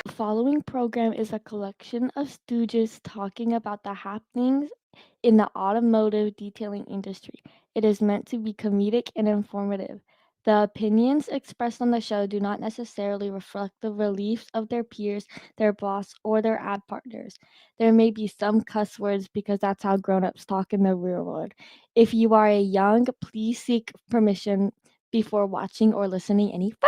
The following program is a collection of stooges talking about the happenings in the automotive detailing industry. It is meant to be comedic and informative. The opinions expressed on the show do not necessarily reflect the beliefs of their peers, their boss, or their ad partners. There may be some cuss words because that's how grown-ups talk in the real world. If you are a young, please seek permission before watching or listening any further.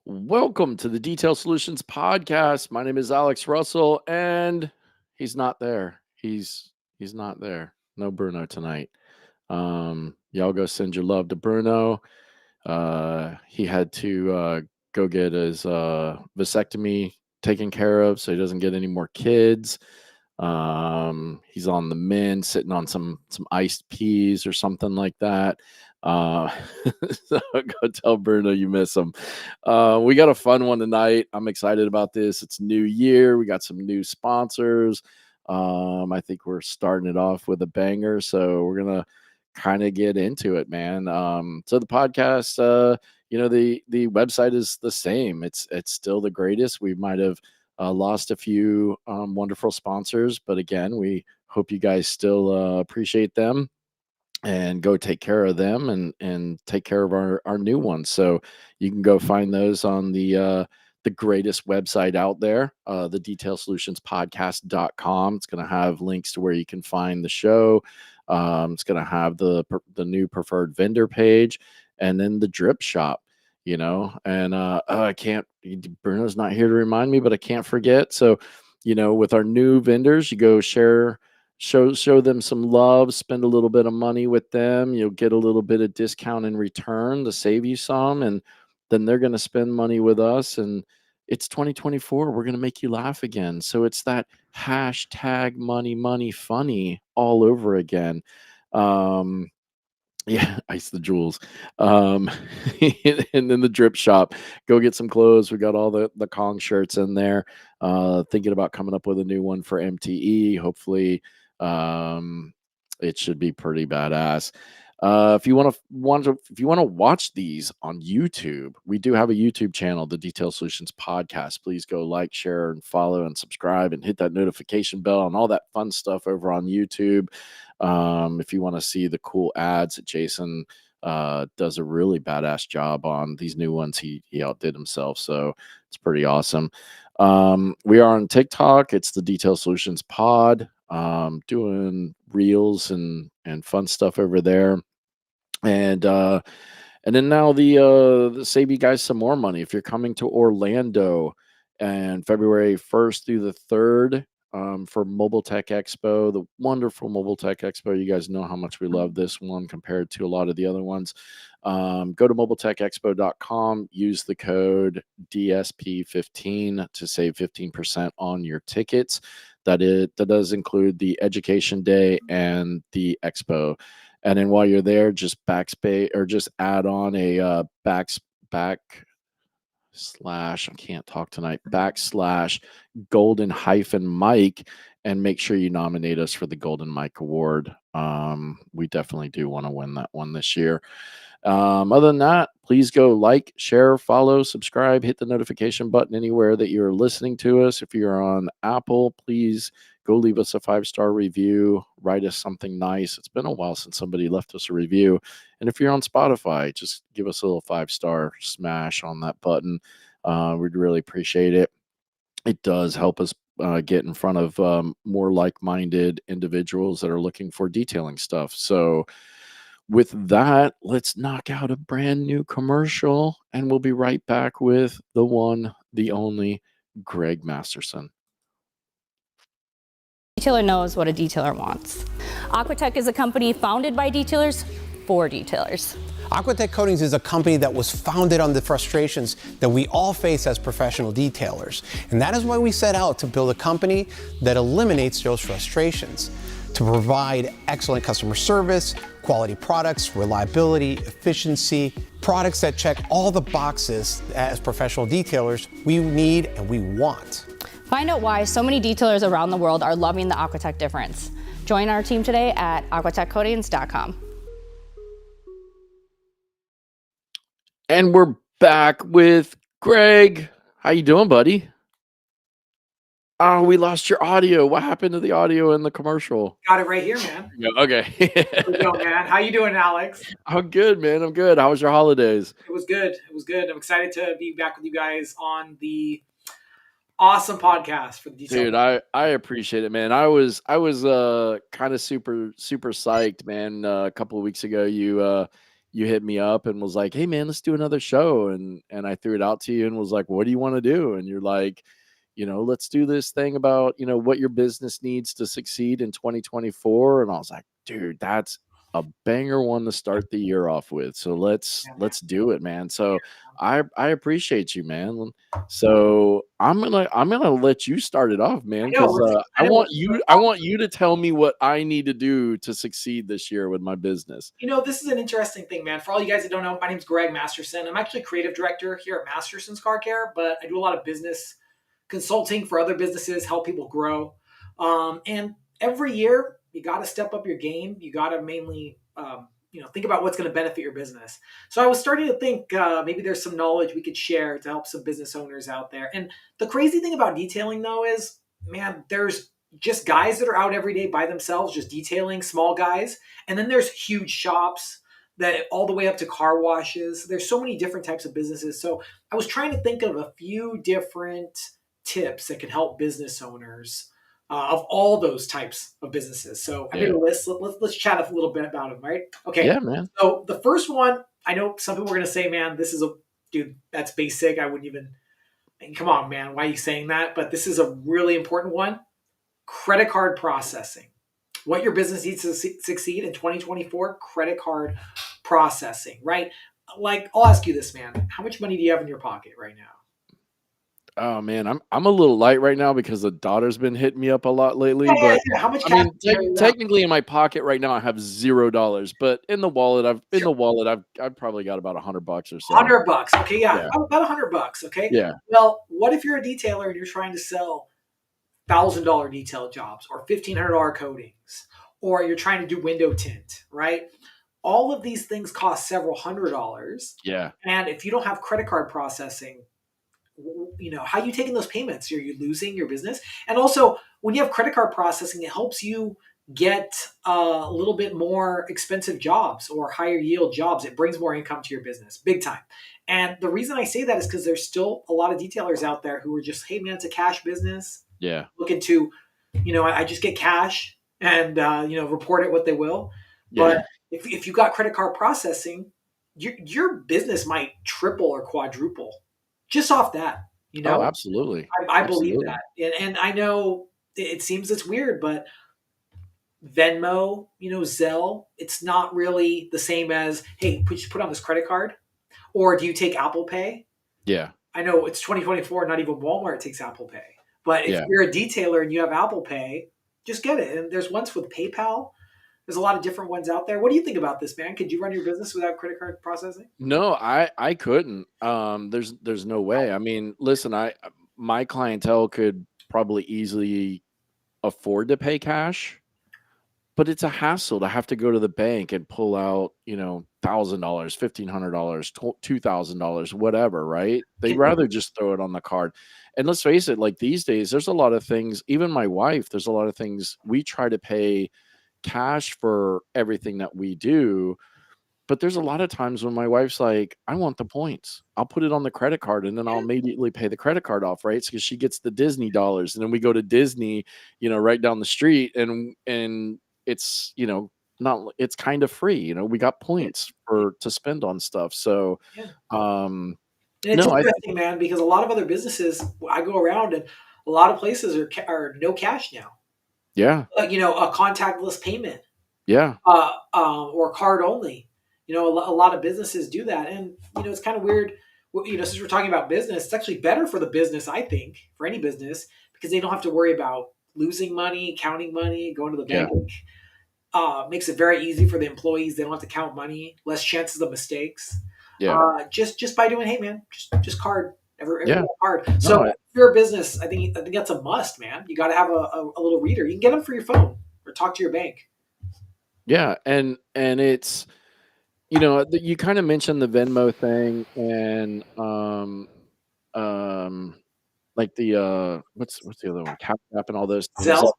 Welcome to the Detail Solutions Podcast. My name is Alex Russell, and he's not there. He's not there. No Bruno tonight. Y'all go send your love to Bruno. He had to go get his vasectomy taken care of, so he doesn't get any more kids. He's on the mend, sitting on some iced peas or something like that. So go tell Bruno you miss him. We got a fun one tonight. I'm excited about this. It's New Year. We got some new sponsors. I think we're starting it off with a banger. So we're gonna kind of get into it, man. So the podcast, the website is the same. It's still the greatest. We might have lost a few wonderful sponsors, but again, we hope you guys still appreciate them and go take care of them and take care of our new ones. So you can go find those on the greatest website out there, the detailsolutionspodcast.com. It's going to have links to where you can find the show. It's going to have the new preferred vendor page and then the drip shop, and I can't, Bruno's not here to remind me, but I can't forget. So, with our new vendors, you go show them some love, spend a little bit of money with them. You'll get a little bit of discount in return to save you some. And then they're going to spend money with us. And it's 2024. We're going to make you laugh again. So it's that hashtag money funny all over again. Yeah, ice the jewels. And then the drip shop. Go get some clothes. We got all the Kong shirts in there. Thinking about coming up with a new one for MTE. Hopefully, it should be pretty badass. If you want to watch these on YouTube, we do have a YouTube channel, the Detail Solutions Podcast. Please go like, share, and follow, and subscribe, and hit that notification bell and all that fun stuff over on YouTube. If you want to see the cool ads that Jason does a really badass job on these new ones, he outdid himself, so it's pretty awesome. We are on TikTok. It's the Detail Solutions Pod. Doing reels and fun stuff over there. And then now the save you guys some more money. If you're coming to Orlando and February 1st through the 3rd for Mobile Tech Expo, the wonderful Mobile Tech Expo. You guys know how much we love this one compared to a lot of the other ones. Go to mobiletechexpo.com, use the code DSP15 to save 15% on your tickets. That does include the education day and the expo. And then while you're there, just backspace or just add on a backslash, I can't talk tonight, backslash golden hyphen Mike, and make sure you nominate us for the Golden Mike Award. We definitely do want to win that one this year. Other than that, please go like, share, follow, subscribe, hit the notification button anywhere that you're listening to us. If you're on Apple, please go leave us a 5-star review, write us something nice. It's been a while since somebody left us a review. And if you're on Spotify, just give us a little 5-star smash on that button. We'd really appreciate it. It does help us get in front of more like-minded individuals that are looking for detailing stuff. So with that, let's knock out a brand new commercial, and we'll be right back with the one, the only Greg Masterson. Detailer knows what a detailer wants. Aquatech is a company founded by detailers for detailers. Aquatech Coatings is a company that was founded on the frustrations that we all face as professional detailers. And that is why we set out to build a company that eliminates those frustrations, to provide excellent customer service, quality products, reliability, efficiency, products that check all the boxes as professional detailers we need and we want. Find out why so many detailers around the world are loving the Aquatech difference. Join our team today at aquatechcoatings.com. And we're back with Greg. How you doing, buddy? Oh, we lost your audio. What happened to the audio in the commercial? Got it right here, man. Yeah, okay. There we go, man. How you doing, Alex? I'm good, man. I'm good. How was your holidays? It was good. It was good. I'm excited to be back with you guys on the awesome podcast for the detail. Dude, I appreciate it, man. I was kind of super psyched, man. A couple of weeks ago, you hit me up and was like, "Hey, man, let's do another show." And I threw it out to you and was like, "What do you want to do?" And you're like, let's do this thing about, what your business needs to succeed in 2024. And I was like, dude, that's a banger one to start the year off with. So let's do it, man. So I appreciate you, man. So I'm gonna let you start it off, man, because I want you to tell me what I need to do to succeed this year with my business. This is an interesting thing, man. For all you guys that don't know, my name's Greg Masterson. I'm actually creative director here at Masterson's Car Care, but I do a lot of business consulting for other businesses, help people grow. And every year, you got to step up your game. You got to mainly, think about what's going to benefit your business. So I was starting to think maybe there's some knowledge we could share to help some business owners out there. And the crazy thing about detailing, though, is, man, there's just guys that are out every day by themselves, just detailing, small guys. And then there's huge shops that all the way up to car washes. There's so many different types of businesses. So I was trying to think of a few different tips that can help business owners of all those types of businesses. So I made a list. Let's chat a little bit about them, right? Okay. Yeah, man. So the first one, I know some people are going to say, man, this is dude, that's basic. I wouldn't even, come on, man. Why are you saying that? But this is a really important one. Credit card processing. What your business needs to succeed in 2024, credit card processing, right? Like, I'll ask you this, man. How much money do you have in your pocket right now? Oh man, I'm a little light right now because the daughter's been hitting me up a lot lately. Yeah. How much? I mean, technically in my pocket right now I have $0, but in the wallet I've probably got about $100 or so. $100. Okay, yeah. About $100. Okay. Yeah. Well, what if you're a detailer and you're trying to sell $1,000 detail jobs or $1,500 coatings, or you're trying to do window tint, right? All of these things cost several $100s. Yeah. And if you don't have credit card processing, how are you taking those payments? Are you losing your business? And also, when you have credit card processing, it helps you get a little bit more expensive jobs or higher yield jobs. It brings more income to your business, big time. And the reason I say that is because there's still a lot of detailers out there who are just, hey man, it's a cash business. Yeah. Looking to, I just get cash and, report it what they will. Yeah. But if you got credit card processing, your business might triple or quadruple just off that, Oh, absolutely. I believe that. And I know it seems it's weird, but Venmo, Zelle, it's not really the same as, hey, just put on this credit card. Or do you take Apple Pay? Yeah. I know it's 2024, not even Walmart takes Apple Pay. But if Yeah. you're a detailer and you have Apple Pay, just get it. And there's ones with PayPal. There's a lot of different ones out there. What do you think about this, man? Could you run your business without credit card processing? No, I couldn't. There's no way. I mean, listen, my clientele could probably easily afford to pay cash, but it's a hassle to have to go to the bank and pull out, $1,000, $1,500, $2,000, whatever, right? They'd Can rather just throw it on the card. And let's face it, like these days, there's a lot of things, even my wife, there's a lot of things we try to pay cash for everything that we do. But there's a lot of times when my wife's like, I want the points. I'll put it on the credit card and then I'll immediately pay the credit card off, right? Because she gets the Disney dollars. And then we go to Disney, right down the street, and it's, not it's kind of free. We got points to spend on stuff. So yeah. um And it's no, I interesting, man, because a lot of other businesses, I go around and a lot of places are no cash now. yeah, A contactless payment, yeah, or card only. A lot of businesses do that, and it's kind of weird. Since we're talking about business, it's actually better for the business, I think, for any business, because they don't have to worry about losing money, counting money, going to the yeah, bank. Makes it very easy for the employees. They don't have to count money, less chances of mistakes. yeah, Just by doing, hey man, just card. yeah. Card. No, So if you're a business, I think that's a must, man. You got to have a little reader. You can get them for your phone or talk to your bank. yeah, and it's you kind of mentioned the Venmo thing, and like the what's the other one? Cash App and all those things. Zelle,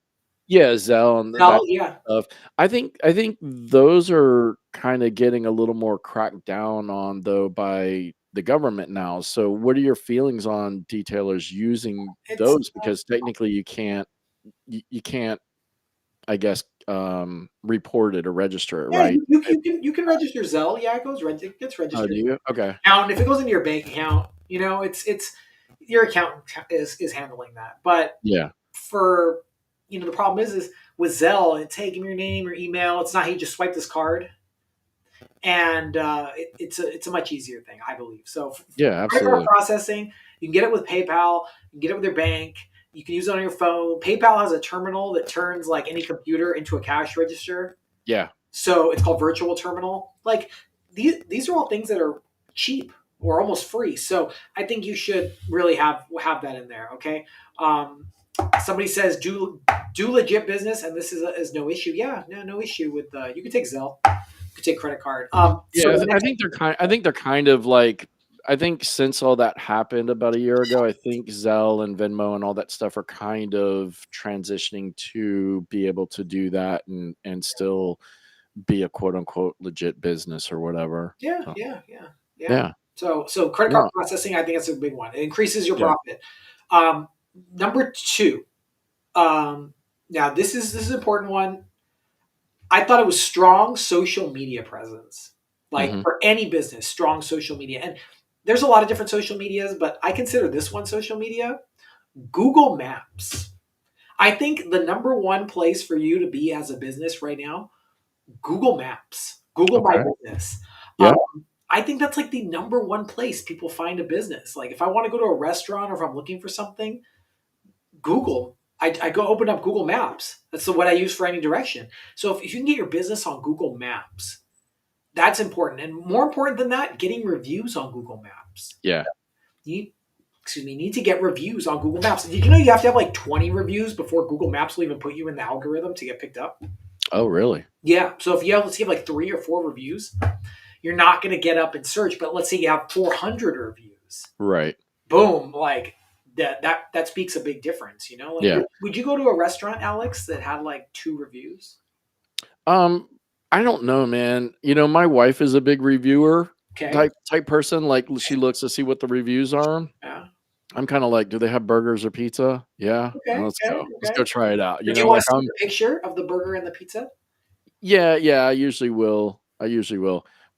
Yeah, Zelle and that yeah. stuff. I think those are kind of getting a little more cracked down on though by the government now. So what are your feelings on detailers using It's those? Because technically you can't, I guess, report it or register it, yeah. right? You can register Zelle. Yeah, it gets Oh, do registered. you? Okay. Now, if it goes into your bank account, it's your accountant is handling that. But Yeah. for the problem is with Zelle, it's hey, give me your name, your email. It's not hey, just swipe this card, and it's a much easier thing, I believe. So Yeah, credit card absolutely. processing, you can get it with PayPal, you can get it with your bank, you can use it on your phone. PayPal has a terminal that turns like any computer into a cash register. Yeah. So it's called virtual terminal. Like these are all things that are cheap or almost free. So I think you should really have that in there. Okay. Somebody says do legit business, and this is no issue. Yeah, no issue with you can take Zelle, you can take credit card. Yeah, I think they're kind of like, I think since all that happened about a year ago, I think Zelle and Venmo and all that stuff are kind of transitioning to be able to do that and still be a quote unquote legit business or whatever. Yeah, So, yeah. yeah. So credit card No. processing, I think that's a big one. It increases your Yeah. profit. Number two. Now this is an important one. I thought it was strong social media presence. Like Hmm. for any business, strong social media. And there's a lot of different social medias, but I consider this one social media. Google Maps. I think the number one place for you to be as a business right now, Google Maps, Google My Okay. Business. Yeah. I think that's like the number one place people find a business. Like if I want to go to a restaurant or if I'm looking for something, Google. I go open up Google Maps. That's what I use for any direction. So if you can get your business on Google Maps, that's important. And more important than that, getting reviews on Google Maps. Yeah. You need to get reviews on Google Maps. Did you know you have to have like 20 reviews before Google Maps will even put you in the algorithm to get picked up? Oh, really? Yeah. So if you have, let's say, like 3 or 4 reviews, you're not going to get up in search. But let's say you have 400 reviews. Right. Boom. Like that speaks a big difference, Like, Yeah. would you go to a restaurant, Alex, that had like 2 reviews? I don't know, man. My wife is a big reviewer Okay. type person. Like she looks to see what the reviews are. Yeah. I'm kind of like, do they have burgers or pizza? Yeah. Okay. Let's Okay. go. Let's go try it out. Do you want to see the picture of the burger and the pizza? Yeah, I usually will.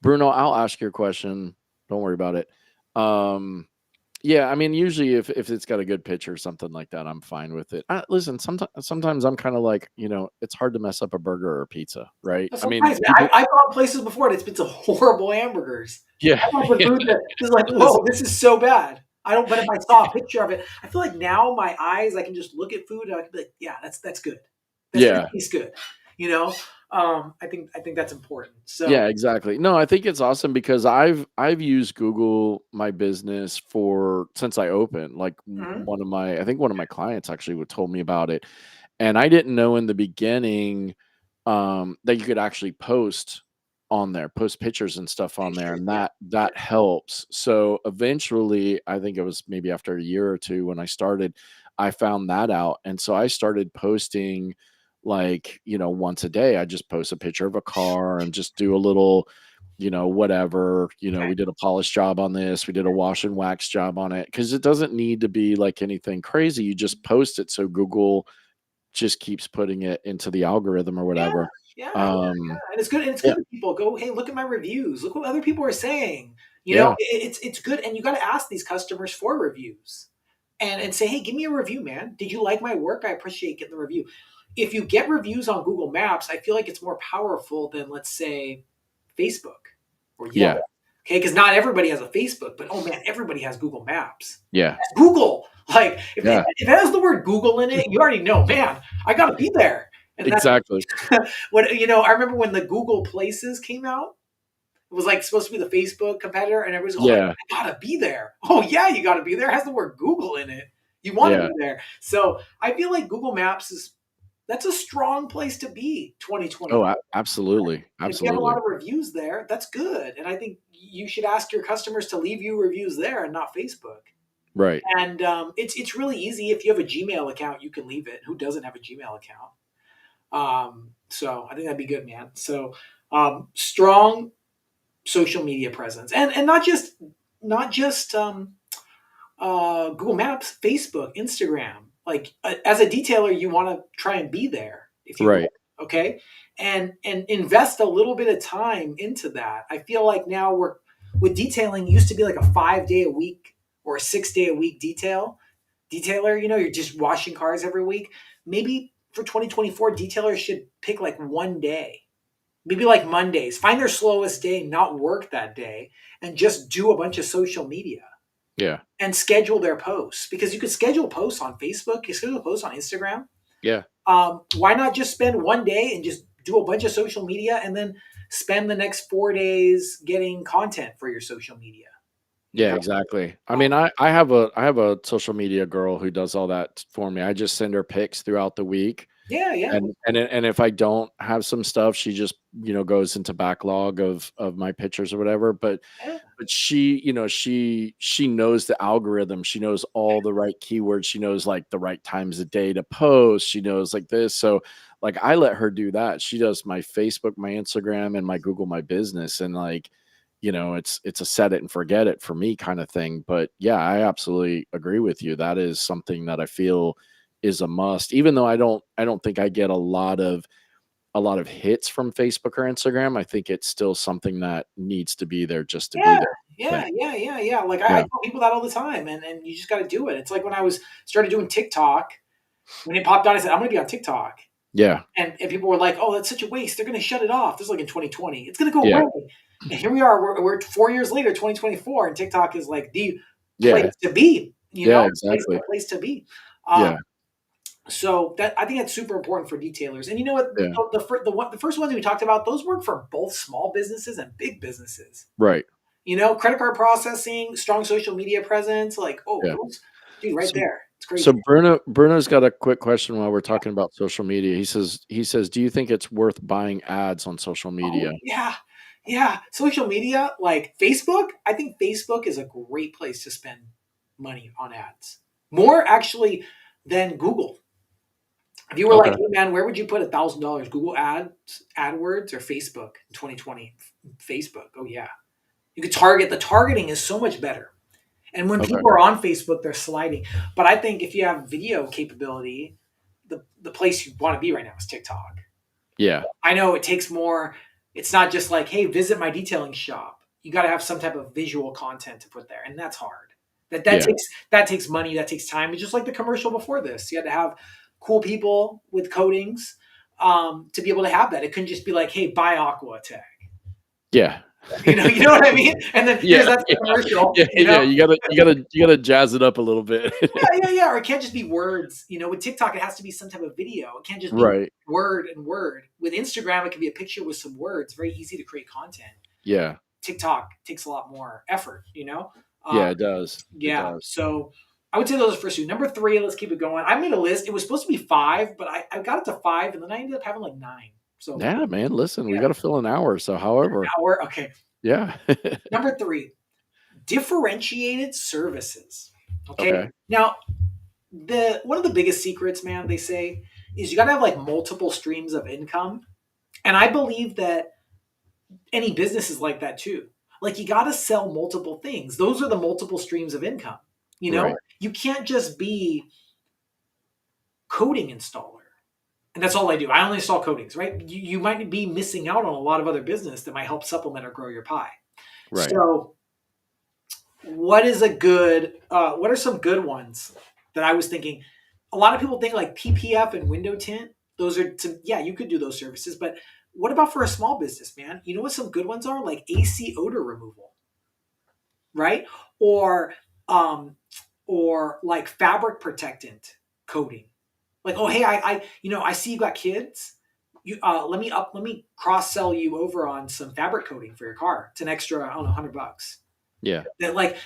Bruno, I'll ask your question. Don't worry about it. Yeah, I mean, usually if it's got a good picture or something like that, I'm fine with it. Listen, sometimes I'm kind of like, it's hard to mess up a burger or a pizza, right? I mean, Sometimes, I've gone places before and it's been some horrible hamburgers. yeah, I've gone for food that is like, whoa, this is so bad. I don't. But if I saw a picture of it, I feel like now my eyes, I can just look at food and I can be like, yeah, that's good. That Yeah. tastes good. You know, I think that's important. So Yeah, exactly. No, I think it's awesome because I've used Google My Business for since I opened. Like mhm. one of my I think one of my clients actually told me about it. And I didn't know in the beginning that you could actually post on there, post pictures and stuff on there, Pictures, and yeah, that helps. So eventually, I think it was maybe after a year or two when I started, I found that out. And so I started posting like, once a day. I just post a picture of a car and just do a little, whatever, okay. we did a polish job on this, we did a wash and wax job on it. Cause it doesn't need to be like anything crazy. You just post it so Google just keeps putting it into the algorithm or Yeah, whatever. yeah, yeah, Um, yeah. And it's good. And it's yeah, good that people go, hey, look at my reviews. Look what other people are saying. yeah, It's good. And you got to ask these customers for reviews, and say, hey, give me a review, man. Did you like my work? I appreciate getting the review. If you get reviews on Google Maps, I feel like it's more powerful than, let's say, Facebook or Yelp. yeah, Okay, because not everybody has a Facebook, but oh man, everybody has Google Maps. yeah, That's Google. Like yeah, if it has the word Google in it, you already know, man, I got to be there. And that's exactly. what I remember when the Google Places came out. It was like supposed to be the Facebook competitor, and everybody's oh, Yeah, I gotta be there. Oh yeah, you gotta be there. It has the word Google in it. You want to yeah. be there. So I feel like Google Maps that's a strong place to be. 2020. Oh, absolutely, And if you have a lot absolutely. of reviews there, that's good. And I think you should ask your customers to leave you reviews there and not Facebook. Right. And it's really easy. If you have a Gmail account, you can leave it. Who doesn't have a Gmail account? So I think that'd be good, man. So strong social media presence, and not just Google Maps, Facebook, Instagram. Like as a detailer, you want to try and be there if you Right. will, okay, and invest a little bit of time into that. I feel like now we're with detailing. It used to be like a 5 day a week or a 6 day a week detailer. You're just washing cars every week. Maybe for 2024, detailers should pick like one day, maybe like Mondays, find their slowest day, not work that day, and just do a bunch of social media Yeah. and schedule their posts, because you could schedule posts on Facebook, you schedule posts on Instagram. Yeah. Why not just spend one day and just do a bunch of social media and then spend the next 4 days getting content for your social media? You Yeah, know? exactly. I Um, mean, I have a social media girl who does all that for me. I just send her pics throughout the week. yeah, yeah, And if I don't have some stuff, she just, goes into backlog of my pictures or whatever. yeah, But she knows the algorithm. She knows all the right keywords. She knows like the right times of day to post. She knows like this. So like I let her do that. She does my Facebook, my Instagram, and my Google My Business. And like, it's a set it and forget it for me kind of thing. But yeah, I absolutely agree with you. That is something that I feel is a must. Even though I don't think I get a lot of hits from Facebook or Instagram. I think it's still something that needs to be there just to be yeah, there. yeah, Thing. yeah, yeah, yeah. Like I Yeah. tell people that all the time, and you just got to do it. It's like when I was started doing TikTok. When it popped out, I said, I'm going to be on TikTok. Yeah. And people were like, oh, that's such a waste. They're going to shut it off. This is like in 2020. It's going to go Yeah. away. And here we are. We're 4 years later, 2024, and TikTok is like the Yeah. place to be, Yeah, the exactly. place to be. Um, Yeah. so that I think that's super important for detailers. And you know what? Yeah. The first ones we talked about, those work for both small businesses and big businesses. Right. Credit card processing, strong social media presence, like, oh, Yeah. those, dude, right So there. It's so crazy. Bruno's got a quick question while we're talking about social media. He says, "Do you think it's worth buying ads on social Oh, media?" yeah. Yeah. Social media, like Facebook, I think Facebook is a great place to spend money on ads. More actually than Google. If you were like, Okay. hey man, where would you put $1,000? Google Ads, AdWords, or Facebook in 2020? Facebook. Oh yeah. You could target. The targeting is so much better. And when Okay. people are on Facebook, they're sliding. But I think if you have video capability, the place you want to be right now is TikTok. Yeah. I know it takes more. It's not just like, hey, visit my detailing shop. You got to have some type of visual content to put there, and that's hard. That Yeah. takes money. That takes time. It's just like the commercial before this. You had to have cool people with coatings to be able to have that. It couldn't just be like, hey, buy Aqua Tech. Yeah. You know what I mean? And then Yeah, here's that commercial. yeah, You know? you gotta jazz it up a little bit. Yeah. Or it can't just be words. With TikTok, it has to be some type of video. It can't just be Right. word and word. With Instagram, it can be a picture with some words. Very easy to create content. Yeah. TikTok takes a lot more effort. Yeah, it does. It Yeah. does. So I would say those are the first two. Number 3, let's keep it going. I made a list. It was supposed to be 5, but I got it to 5, and then I ended up having like 9. So Yeah, man. Listen, we Yeah. got to fill an hour. So, however, hour. Okay. yeah. Number 3, differentiated services. Okay. Okay. Now, one of the biggest secrets, man, they say, is you got to have like multiple streams of income. And I believe that any business is like that too. Like you got to sell multiple things. Those are the multiple streams of income. Right. You can't just be coding installer. And that's all I do. I only install coatings, right? You might be missing out on a lot of other business that might help supplement or grow your pie. Right. So what are some good ones that I was thinking? A lot of people think like PPF and window tint. Those are you could do those services, but what about for a small business, man? You know what some good ones are? Like AC odor removal, right? Or like fabric protectant coating. Like, oh, hey, I see you got kids. Let me cross sell you over on some fabric coating for your car. It's an extra, I don't know, $100. Yeah.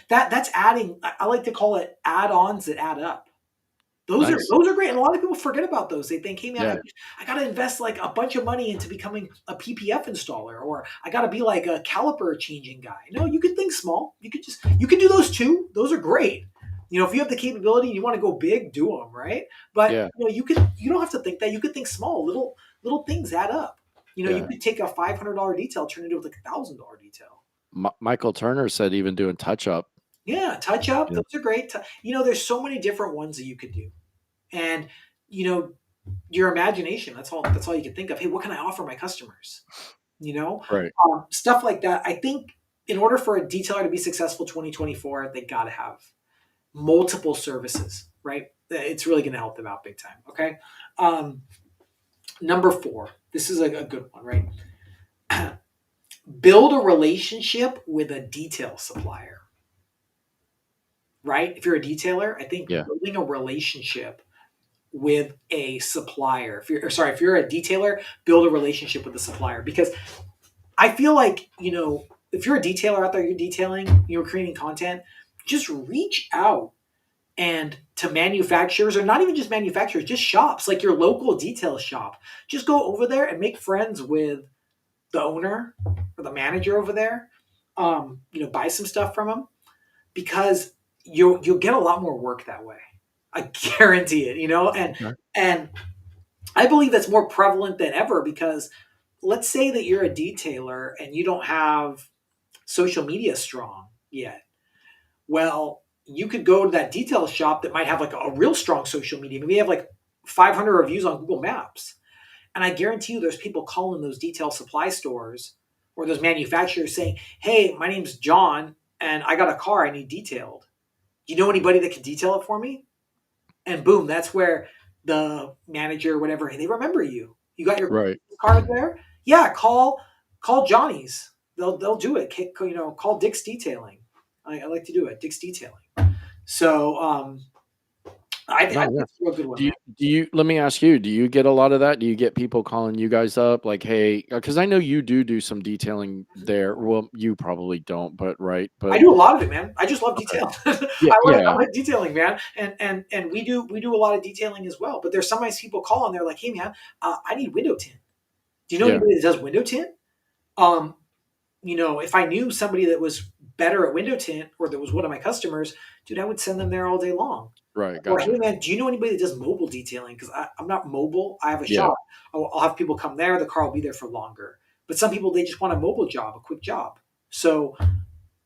That's adding. I like to call it add-ons that add up. Those Nice. are great. And a lot of people forget about those. They think, hey man, Yeah. I got to invest like a bunch of money into becoming a PPF installer, or I got to be like a caliper changing guy. No, you can think small. You can do those too. Those are great. If you have the capability and you want to go big, do them, right? But Yeah. you don't have to think that. You could think small. Little things add up. You Yeah. could take a $500 detail, turn it into like $1,000 detail. Michael Turner said even doing touch up. Yeah, touch up. Yeah. Those are great. There's so many different ones that you could do. And your imagination, that's all you can think of. Hey, what can I offer my customers? Right. Stuff like that. I think in order for a detailer to be successful 2024, they got to have multiple services, right? It's really going to help them out big time. Okay. Number 4, this is a good one, right? Build a relationship with a detail supplier, right? If you're a detailer, I think building a relationship with a supplier. If you're a detailer, build a relationship with the supplier, because I feel like, if you're a detailer out there, you're detailing, you're creating content, just reach out and to manufacturers, or not even just manufacturers, just shops, like your local detail shop. Just go over there and make friends with the owner or the manager over there. Buy some stuff from them, because you'll get a lot more work that way. I guarantee it, and I believe that's more prevalent than ever, because let's say that you're a detailer and you don't have social media strong yet. Well, you could go to that detail shop that might have like a real strong social media. Maybe they have like 500 reviews on Google Maps. And I guarantee you there's people calling those detail supply stores or those manufacturers saying, hey, my name's John and I got a car I need detailed. Do you know anybody that can detail it for me? And boom, that's where the manager or whatever, they remember you. You got your card there? Yeah, call Johnny's. They'll do it. Call Dick's Detailing. I like to do it. Dick's Detailing. So I think it's a real good one. Let me ask you, do you get a lot of that? Do you get people calling you guys up like, hey, because I know you do some detailing there. Well, you probably don't, but right. But I do a lot of it, man. I just love detail. Yeah, I like detailing, man. And we do a lot of detailing as well. But there's sometimes people call and they're like, hey man, I need window tint. Do you know anybody that does window tint? If I knew somebody that was better at window tint, or that was one of my customers, dude, I would send them there all day long. Right. Or, Gotcha. hey man, do you know anybody that does mobile detailing? Because I'm not mobile. I have a shop. I'll have people come there. The car will be there for longer. But some people, they just want a mobile job, a quick job. So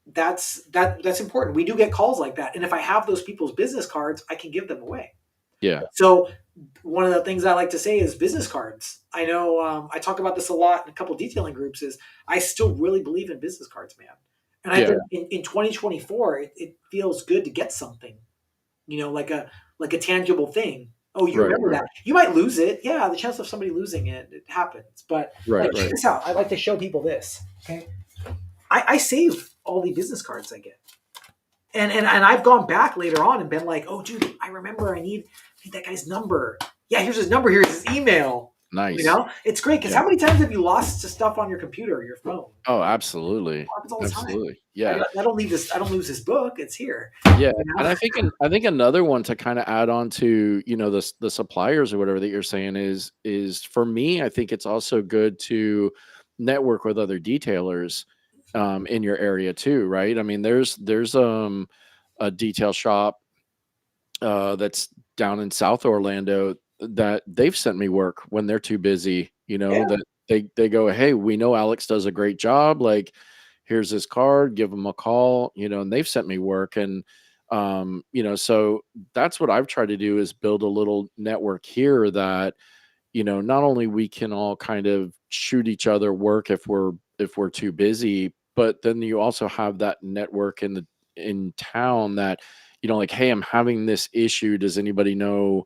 that's important. We do get calls like that. And if I have those people's business cards, I can give them away. Yeah. So one of the things I like to say is business cards. I know I talk about this a lot in a couple of detailing groups, is I still really believe in business cards, man. And I think in 2024, it feels good to get something, like a tangible thing. Oh, you remember that. You might lose it. Yeah, the chance of somebody losing it happens. But check this out. I like to show people this. Okay. I save all the business cards I get. And I've gone back later on and been like, oh, dude, I remember I need that guy's number. Yeah, here's his number. Here's his email. Nice. It's great because how many times have you lost stuff on your computer or your phone? Oh, absolutely. It happens all the time. Yeah. I don't leave this. I don't lose this book. It's here. Yeah. And I think another one to kind of add on to, the suppliers or whatever that you're saying is for me, I think it's also good to network with other detailers in your area too, right? I mean, there's a detail shop that's down in South Orlando that they've sent me work when they're too busy, that they go, hey, we know Alex does a great job. Like, here's his card, give him a call, and they've sent me work. And, so that's what I've tried to do is build a little network here that, not only we can all kind of shoot each other work if we're too busy, but then you also have that network in town that, like, hey, I'm having this issue. Does anybody know,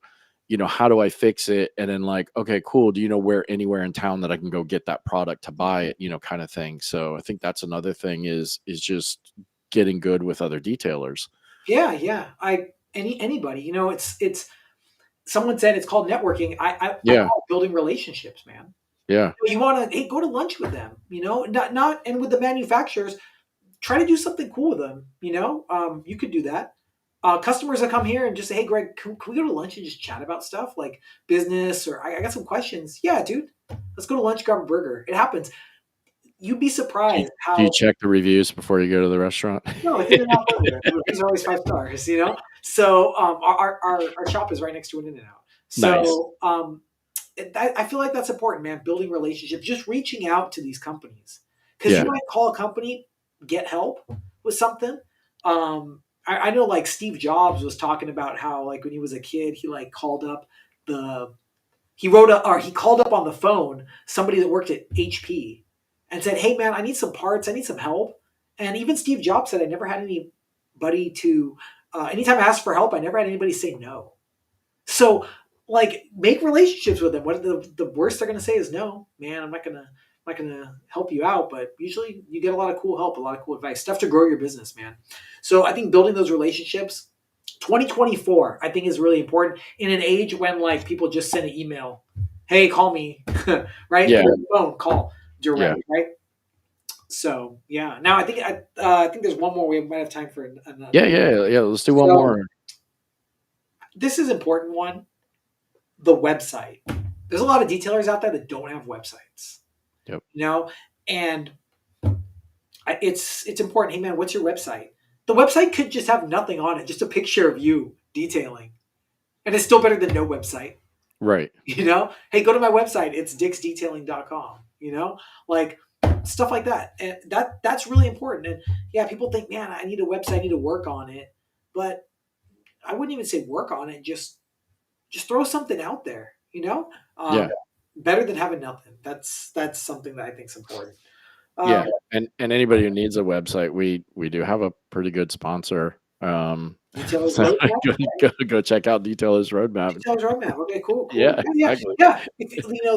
how do I fix it? And then like, okay, cool. Do you know where anywhere in town that I can go get that product to buy it, kind of thing. So I think that's another thing is just getting good with other detailers. Yeah. Anybody, it's someone said it's called networking. I call it building relationships, man. Yeah. You want to go to lunch with them, not and with the manufacturers, try to do something cool with them. You could do that. Customers that come here and just say, hey, Greg, can we go to lunch and just chat about stuff like business or I got some questions. Yeah, dude, let's go to lunch, grab a burger. It happens. You'd be surprised how. Do you check the reviews before you go to the restaurant? No, it's In-N-Out Burger. The reviews are always 5 stars, So our shop is right next to an In-N-Out. So I feel like that's important, man. Building relationships, just reaching out to these companies because you might call a company, get help with something. I know like Steve Jobs was talking about how like when he was a kid, he like called up he called up on the phone somebody that worked at HP and said, hey man, I need some parts. I need some help. And even Steve Jobs said, I never had anybody anytime I asked for help, I never had anybody say no. So like make relationships with them. What the worst they're going to say is no, man, I'm not going to help you out, but usually you get a lot of cool help, a lot of cool advice, stuff to grow your business, man. So I think building those relationships, 2024, I think is really important in an age when like people just send an email, hey, call me, right? Yeah. Phone call direct, right? So yeah. Now I think there's one more. We might have time for another. Yeah. Let's do one more. This is an important one. The website. There's a lot of detailers out there that don't have websites. Yep. And it's important. Hey man, what's your website? The website could just have nothing on it, just a picture of you detailing. And it's still better than no website. Right. Hey, go to my website. It's dicksdetailing.com, like stuff like that. And that's really important. And yeah, people think, man, I need a website, I need to work on it. But I wouldn't even say work on it. Just throw something out there, better than having nothing. That's something that I think is important. And anybody who needs a website, we do have a pretty good sponsor. Detailers so Roadmap. go check out Detailers Roadmap. Detailers Roadmap. Okay, cool. Yeah, exactly. Yeah.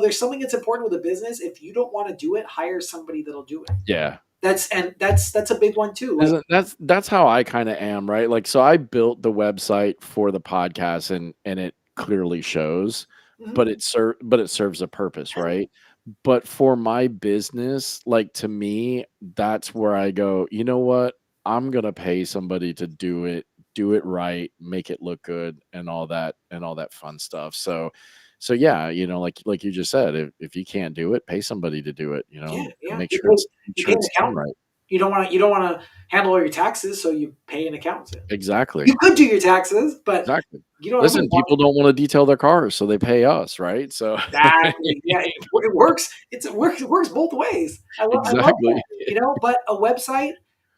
There's something that's important with a business. If you don't want to do it, hire somebody that'll do it. Yeah. That's a big one too. Like, that's how I kind of am, right? Like, so I built the website for the podcast, and it clearly shows, but it serves a purpose, right? But for my business, like to me, that's where I go, you know what? I'm gonna pay somebody to do it right, make it look good, and all that fun stuff. So yeah, like you just said, if you can't do it, pay somebody to do it. Make sure it's done right. You don't want to handle all your taxes, so you pay an accountant. Exactly. You could do your taxes, but exactly. You don't listen. People don't want to detail their cars, so they pay us, right? So exactly. Yeah, it works. It works both ways. I love that, but a website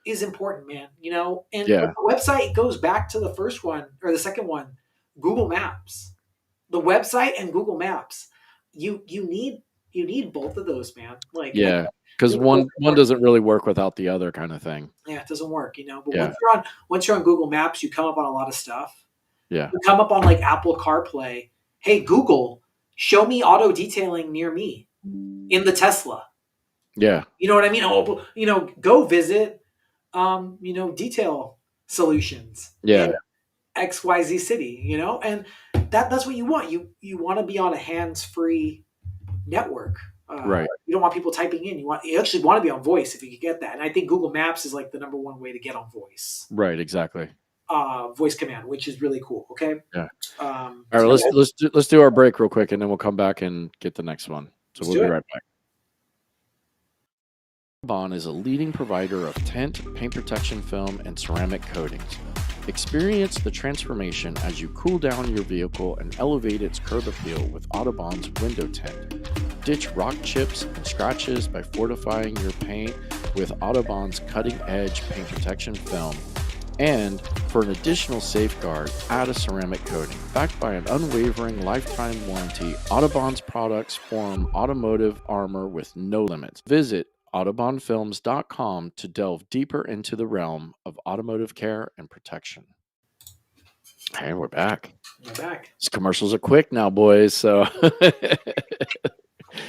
is important, man. And a website goes back to the first one or the second one, Google Maps. The website and Google Maps. You need both of those, man. Like because one doesn't really work without the other kind of thing. Yeah, it doesn't work, But once you're on Google Maps, you come up on a lot of stuff. Yeah. You come up on like Apple CarPlay. Hey, Google, show me auto detailing near me in the Tesla. Yeah. You know what I mean? Oh, go visit, Detail Solutions in Yeah. XYZ city, and that's what you want. You want to be on a hands-free network. Right. You don't want people typing in. You actually want to be on voice if you could get that. And I think Google Maps is like the number one way to get on voice. Right. Exactly. Voice command, which is really cool. Okay. Yeah. Um, All right. Let's do our break real quick, and then we'll come back and get the next one. So let's we'll do be it. right back. Bond is a leading provider of tint, paint protection film, and ceramic coatings. Experience the transformation as you cool down your vehicle and elevate its curb appeal with Audubon's window tint. Ditch rock chips and scratches by fortifying your paint with Audubon's cutting-edge paint protection film. And for an additional safeguard, add a ceramic coating. Backed by an unwavering lifetime warranty, Audubon's products form automotive armor with no limits. Visit AudubonFilms.com to delve deeper into the realm of automotive care and protection. Hey, we're back. We're back. These commercials are quick now, boys. So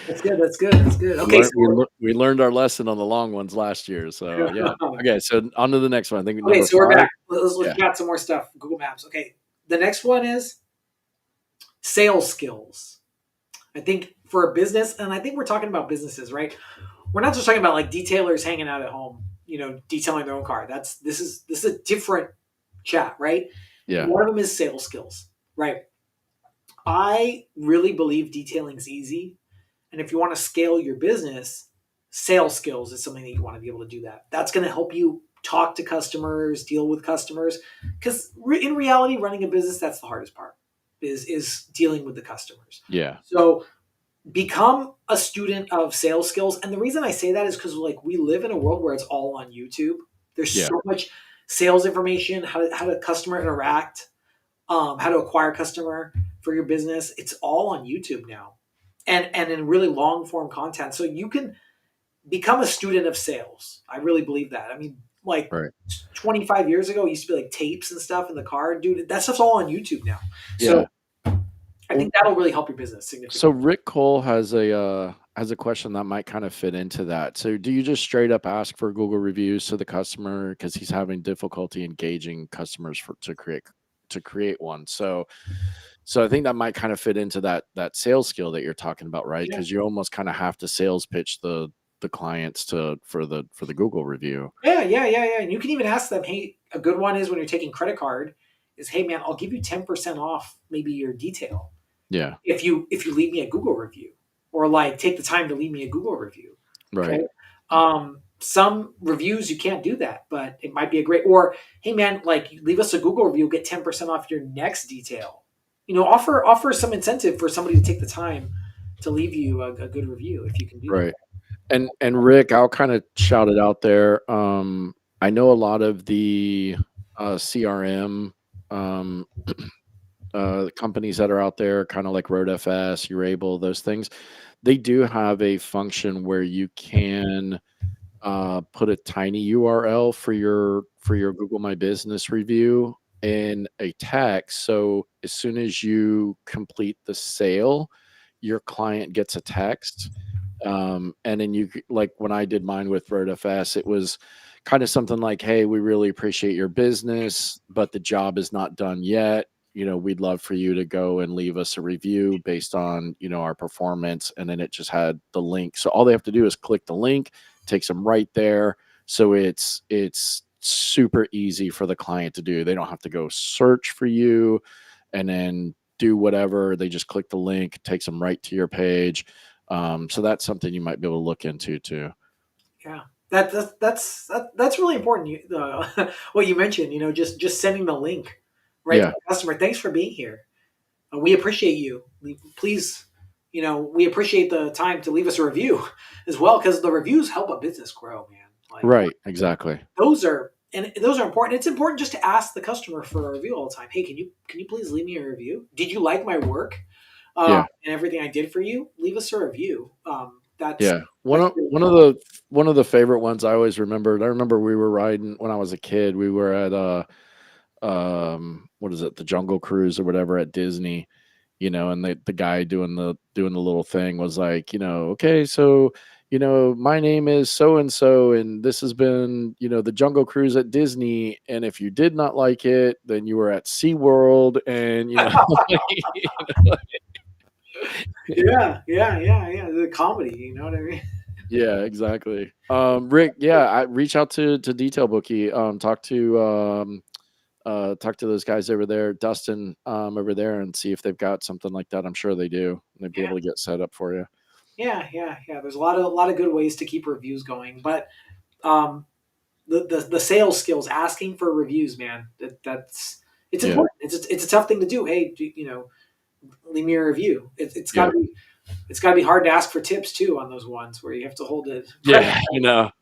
That's good. That's good. That's good. Okay. we learned our lesson on the long ones last year. So yeah. Okay. So on to the next one. I think Okay, so we're 5. back. Let's got some more stuff. Google Maps. Okay. The next one is sales skills. I think for a business, and I think we're talking about businesses, right? We're not just talking about like detailers hanging out at home, detailing their own car. This is a different chat, right? Yeah. One of them is sales skills, right? I really believe detailing is easy. And if you want to scale your business, sales skills is something that you want to be able to do that. That's going to help you talk to customers, deal with customers. Because in reality, running a business, that's the hardest part, is dealing with the customers. Yeah. So become a student of sales skills. And the reason I say that is because like we live in a world where it's all on YouTube. There's so much sales information, how to customer interact, how to acquire customer for your business. It's all on YouTube now. And in really long form content. So you can become a student of sales. I really believe that. I mean, like 25 years ago, it used to be like tapes and stuff in the car. Dude, that stuff's all on YouTube now. So I think that'll really help your business significantly. So Rick Cole has a question that might kind of fit into that. So do you just straight up ask for Google reviews to the customer because he's having difficulty engaging customers to create one? So I think that might kind of fit into that sales skill that you're talking about, right? Because you almost kind of have to sales pitch the clients for the Google review. Yeah. And you can even ask them, hey, a good one is when you're taking credit card is, hey man, I'll give you 10% off maybe your detail. Yeah. If you leave me a Google review, or like take the time to leave me a Google review. Right. Okay? Some reviews you can't do that, but it might be a great, or hey man, like leave us a Google review, get 10% off your next detail. Offer some incentive for somebody to take the time to leave you a good review if you can do that. Right. And Rick, I'll kind of shout it out there. I know a lot of the CRM companies that are out there, kind of like RoadFS, Urable, those things, they do have a function where you can put a tiny URL for your Google My Business review in a text. So as soon as you complete the sale, your client gets a text. And then you, like when I did mine with RoadFS, it was kind of something like, hey, we really appreciate your business, but the job is not done yet. We'd love for you to go and leave us a review based on, our performance. And then it just had the link. So all they have to do is click the link, takes them right there. So it's super easy for the client to do. They don't have to go search for you and then do whatever. They just click the link, takes them right to your page. So that's something you might be able to look into too. Yeah. That's really important. What you mentioned, just sending the link right to the customer. Thanks for being here. We appreciate you. Please, we appreciate the time to leave us a review as well, because the reviews help a business grow, man. Like, right. Exactly. Those are important. It's important just to ask the customer for a review all the time. Hey, can you please leave me a review? Did you like my work? And everything I did for you? Leave us a review. One of the favorite ones I always remembered. I remember we were riding when I was a kid. We were at what is it, the Jungle Cruise or whatever at Disney, and the guy doing the little thing was like, okay, so my name is so and so, and this has been, the Jungle Cruise at Disney. And if you did not like it, then you were at SeaWorld, and Yeah. The comedy, you know what I mean? yeah, exactly. Rick, yeah, I reach out to Detail Bookie. Talk to those guys over there, Dustin, over there, and see if they've got something like that. I'm sure they do. They'd be Yeah. able to get set up for you. Yeah. There's a lot of good ways to keep reviews going, but um, the sales skills, asking for reviews, man, it's Yeah. important. It's a tough thing to do. Hey, leave me a review. It's got Yeah. to be it's got to be hard to ask for tips too on those ones where you have to hold it. Yeah,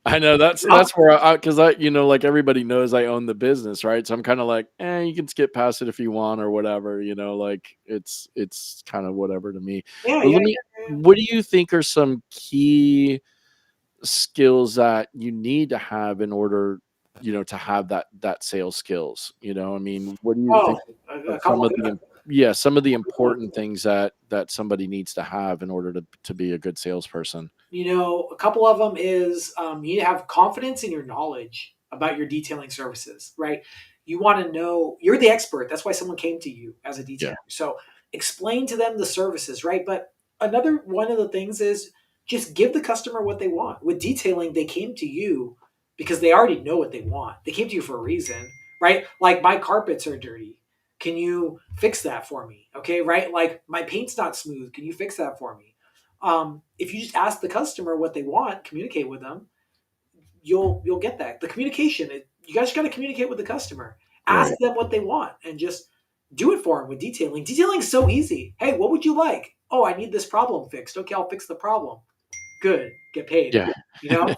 I know. That's where because like everybody knows I own the business, right? So I'm kind of like, you can skip past it if you want or whatever, like it's kind of whatever to me. Yeah, But yeah, yeah. what do you think are some key skills that you need to have in order, to have that sales skills? I mean, what do you Oh, think a are some couple. of the important things that somebody needs to have in order to be a good salesperson? A couple of them is you need to have confidence in your knowledge about your detailing services, right? You want to know you're the expert. That's why someone came to you as a detailer. Yeah. So explain to them the services, right? But another one of the things is just give the customer what they want. With detailing, they came to you because they already know what they want. They came to you for a reason, right? Like my carpets are dirty. Can you fix that for me? Okay, right? Like my paint's not smooth. Can you fix that for me? If you just ask the customer what they want, communicate with them, you'll get that. The communication, you guys got to communicate with the customer. Ask Right. them what they want and just do it for them with detailing. Detailing is so easy. Hey, what would you like? Oh, I need this problem fixed. Okay, I'll fix the problem. Good, get paid. Yeah. You know,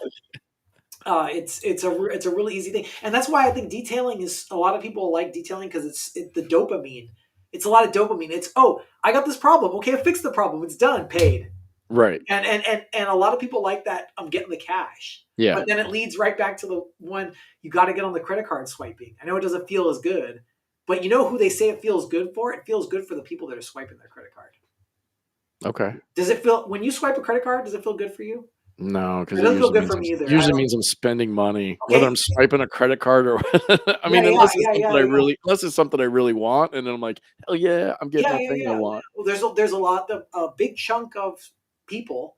it's a really easy thing, and that's why I think detailing is a lot of people like detailing because it's the dopamine. It's a lot of dopamine. It's I got this problem. Okay, I fixed the problem. It's done. Paid. Right. And a lot of people like that. I'm getting the cash, Yeah. but then it leads right back to the one you got to get on the credit card swiping. I know it doesn't feel as good, but you know who they say it feels good for? It feels good for the people that are swiping their credit card. Okay. Does it feel when you swipe a credit card? Does it feel good for you? No, because It it doesn't feel usually good means for me either. usually means I'm spending money, whether Okay. I'm swiping a credit card or I Yeah, mean, yeah, yeah. unless it's something I really want, and then I'm like, hell yeah, I'm getting that thing I Yeah. want. Well, there's a lot of a big chunk of people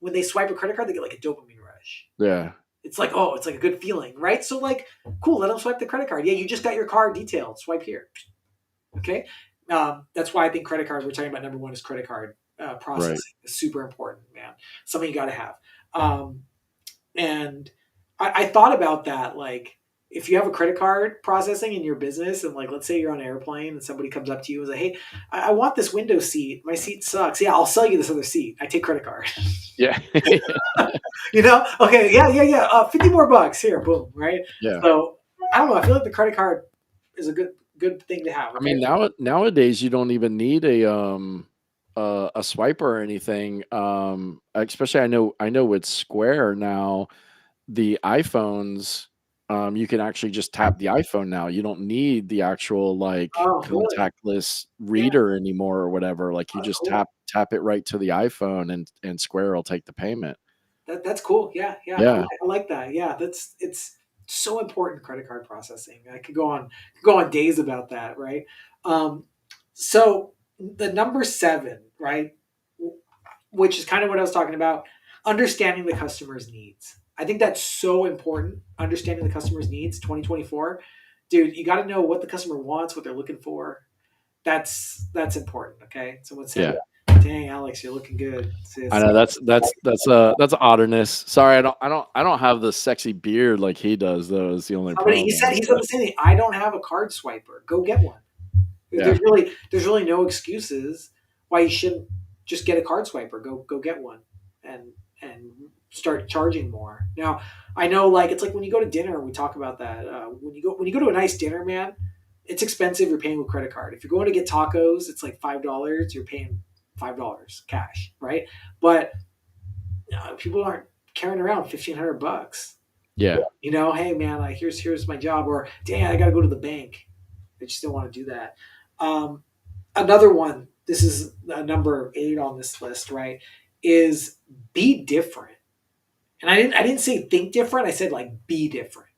when they swipe a credit card, they get like a dopamine rush. Yeah. It's like, it's like a good feeling, right? So like, cool, let them swipe the credit card. Yeah, you just got your car detailed. Swipe here. Okay. That's why I think credit card, we're talking about number one is credit card processing. Right. Is super important, man. Something you got to have. And I thought about that. Like, if you have a credit card processing in your business, and like, let's say you're on an airplane and somebody comes up to you and is like, hey, I want this window seat. My seat sucks. Yeah, I'll sell you this other seat. I take credit card. Yeah. Okay, yeah. 50 more bucks here, boom, right? Yeah. So I don't know. I feel like the credit card is a good thing to have. I Okay, mean, nowadays you don't even need a swiper or anything. Especially I know with Square now, the iPhones, you can actually just tap the iPhone now. You don't need the actual oh really? contactless Yeah, reader anymore or whatever. Like you just cool. tap it right to the iPhone, and Square will take the payment. That's cool. Yeah. Yeah. I like that. Yeah, it's so important. Credit card processing. I could go on days about that, right? Um, so the number 7, right, which is kind of what I was talking about, understanding the customer's needs. I think that's so important. Understanding the customer's needs, 2024, dude. You got to know what the customer wants, what they're looking for. That's important. Okay, someone said, Yeah. "Dang, Alex, you're looking good." I know that's otterness. Sorry, I don't have the sexy beard like he does though. Is the only Somebody problem. he said the same thing. I don't have a card swiper. Go get one. Yeah. There's really no excuses why you shouldn't just get a card swiper. Go get one and start charging more. Now I know like it's like when you go to dinner. We talk about that. When you go to a nice dinner, man, it's expensive. You're paying with credit card. If you're going to get tacos, it's like $5. You're paying $5 cash, right? But people aren't carrying around $1,500. Yeah. Hey man, like here's my job, or dang, I gotta go to the bank. I just don't want to do that. Another one, this is number 8 on this list, right? Is be different. And I didn't say think different. I said like be different,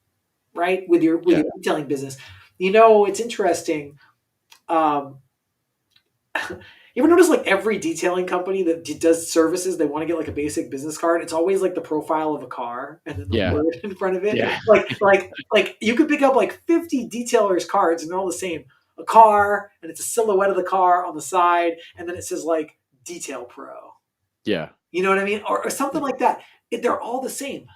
right? With your detailing business. It's interesting. Um, you ever notice like every detailing company that does services, they want to get like a basic business card. It's always like the profile of a car and then the Yeah. word in front of it. Yeah. Like you could pick up like 50 detailers cards and they're all the same. A car and it's a silhouette of the car on the side, and then it says like Detail Pro. Yeah. You know what I mean? Or something like that. They're all the same.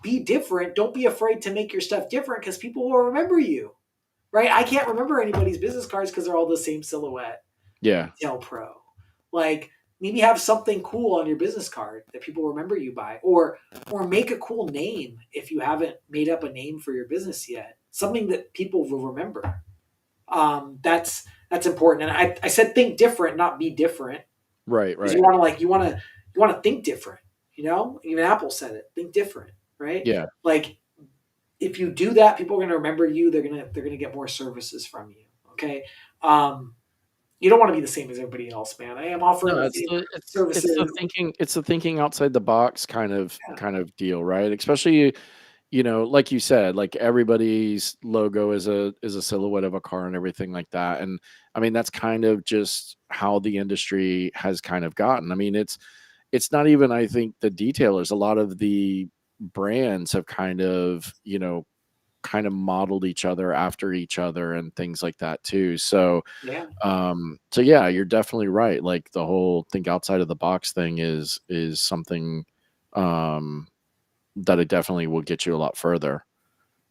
Be different. Don't be afraid to make your stuff different because people will remember you, right? I can't remember anybody's business cards because they're all the same silhouette. Yeah. Detail Pro. Like maybe have something cool on your business card that people remember you by, or make a cool name if you haven't made up a name for your business yet. Something that people will remember. That's important. And I said think different, not be different. Right. Because Right. you want to think different. Even Apple said it. Think different, right? Yeah. Like if you do that, people are going to remember you. They're gonna get more services from you. Okay. You don't want to be the same as everybody else, man. I am offering No, the it's same the services. it's the thinking outside the box kind of deal, right? Especially, like you said, like everybody's logo is a silhouette of a car and everything like that. And I mean, that's kind of just how the industry has kind of gotten. I mean, it's not even, I think, the detailers. A lot of the brands have kind of modeled each other after each other and things like that too. So Yeah. so yeah, you're definitely right. Like the whole think outside of the box thing is something um that it definitely will get you a lot further.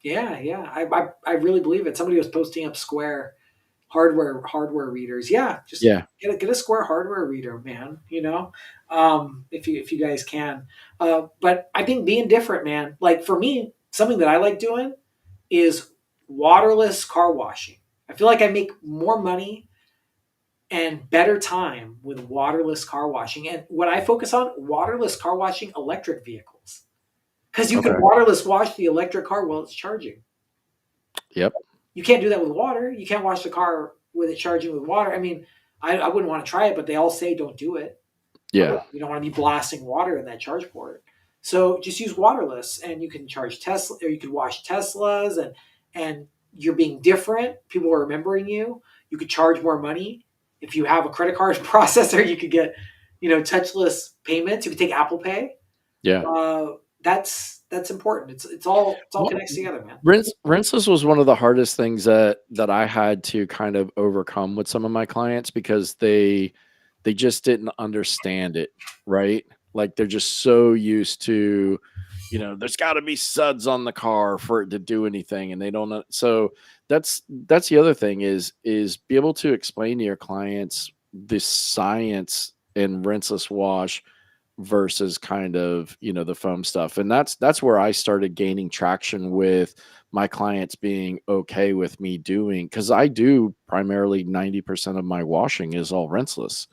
Yeah. Yeah. I really believe it. Somebody was posting up Square hardware readers. Yeah. Just Yeah. get a Square hardware reader, man. If you guys can. But I think being different, man. Like for me, something that I like doing is waterless car washing. I feel like I make more money and better time with waterless car washing. And what I focus on, waterless car washing electric vehicles. Because you can Okay. waterless wash the electric car while it's charging. Yep. You can't do that with water. You can't wash the car with it charging with water. I mean, I wouldn't want to try it, but they all say don't do it. Yeah. You don't want to be blasting water in that charge port. So just use waterless, and you can charge Tesla, or you could wash Teslas, and you're being different. People are remembering you. You could charge more money if you have a credit card processor. You could get, touchless payments. You could take Apple Pay. Yeah. That's important. It's all Well, connects together, man. rinseless was one of the hardest things that I had to kind of overcome with some of my clients because they just didn't understand it, right? Like they're just so used to, there's got to be suds on the car for it to do anything, and they don't know. So that's the other thing is be able to explain to your clients the science in rinseless wash versus kind of the foam stuff. And that's where I started gaining traction with my clients being okay with me doing, because I do primarily 90% of my washing is all rinseless.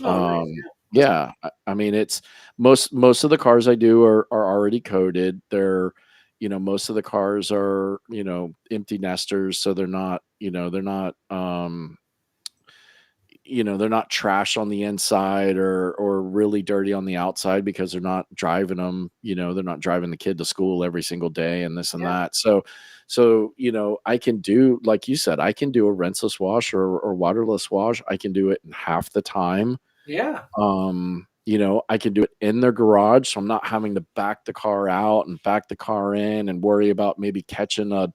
Oh, nice. Yeah, I mean, it's most of the cars I do are already coated. They're, most of the cars are, empty nesters, so they're not trash on the inside or really dirty on the outside because they're not driving them, they're not driving the kid to school every single day and this and Yeah. that. So I can do, like you said, I can do a rinseless wash or waterless wash. I can do it in half the time. Yeah. I can do it in their garage, so I'm not having to back the car out and back the car in and worry about maybe catching a,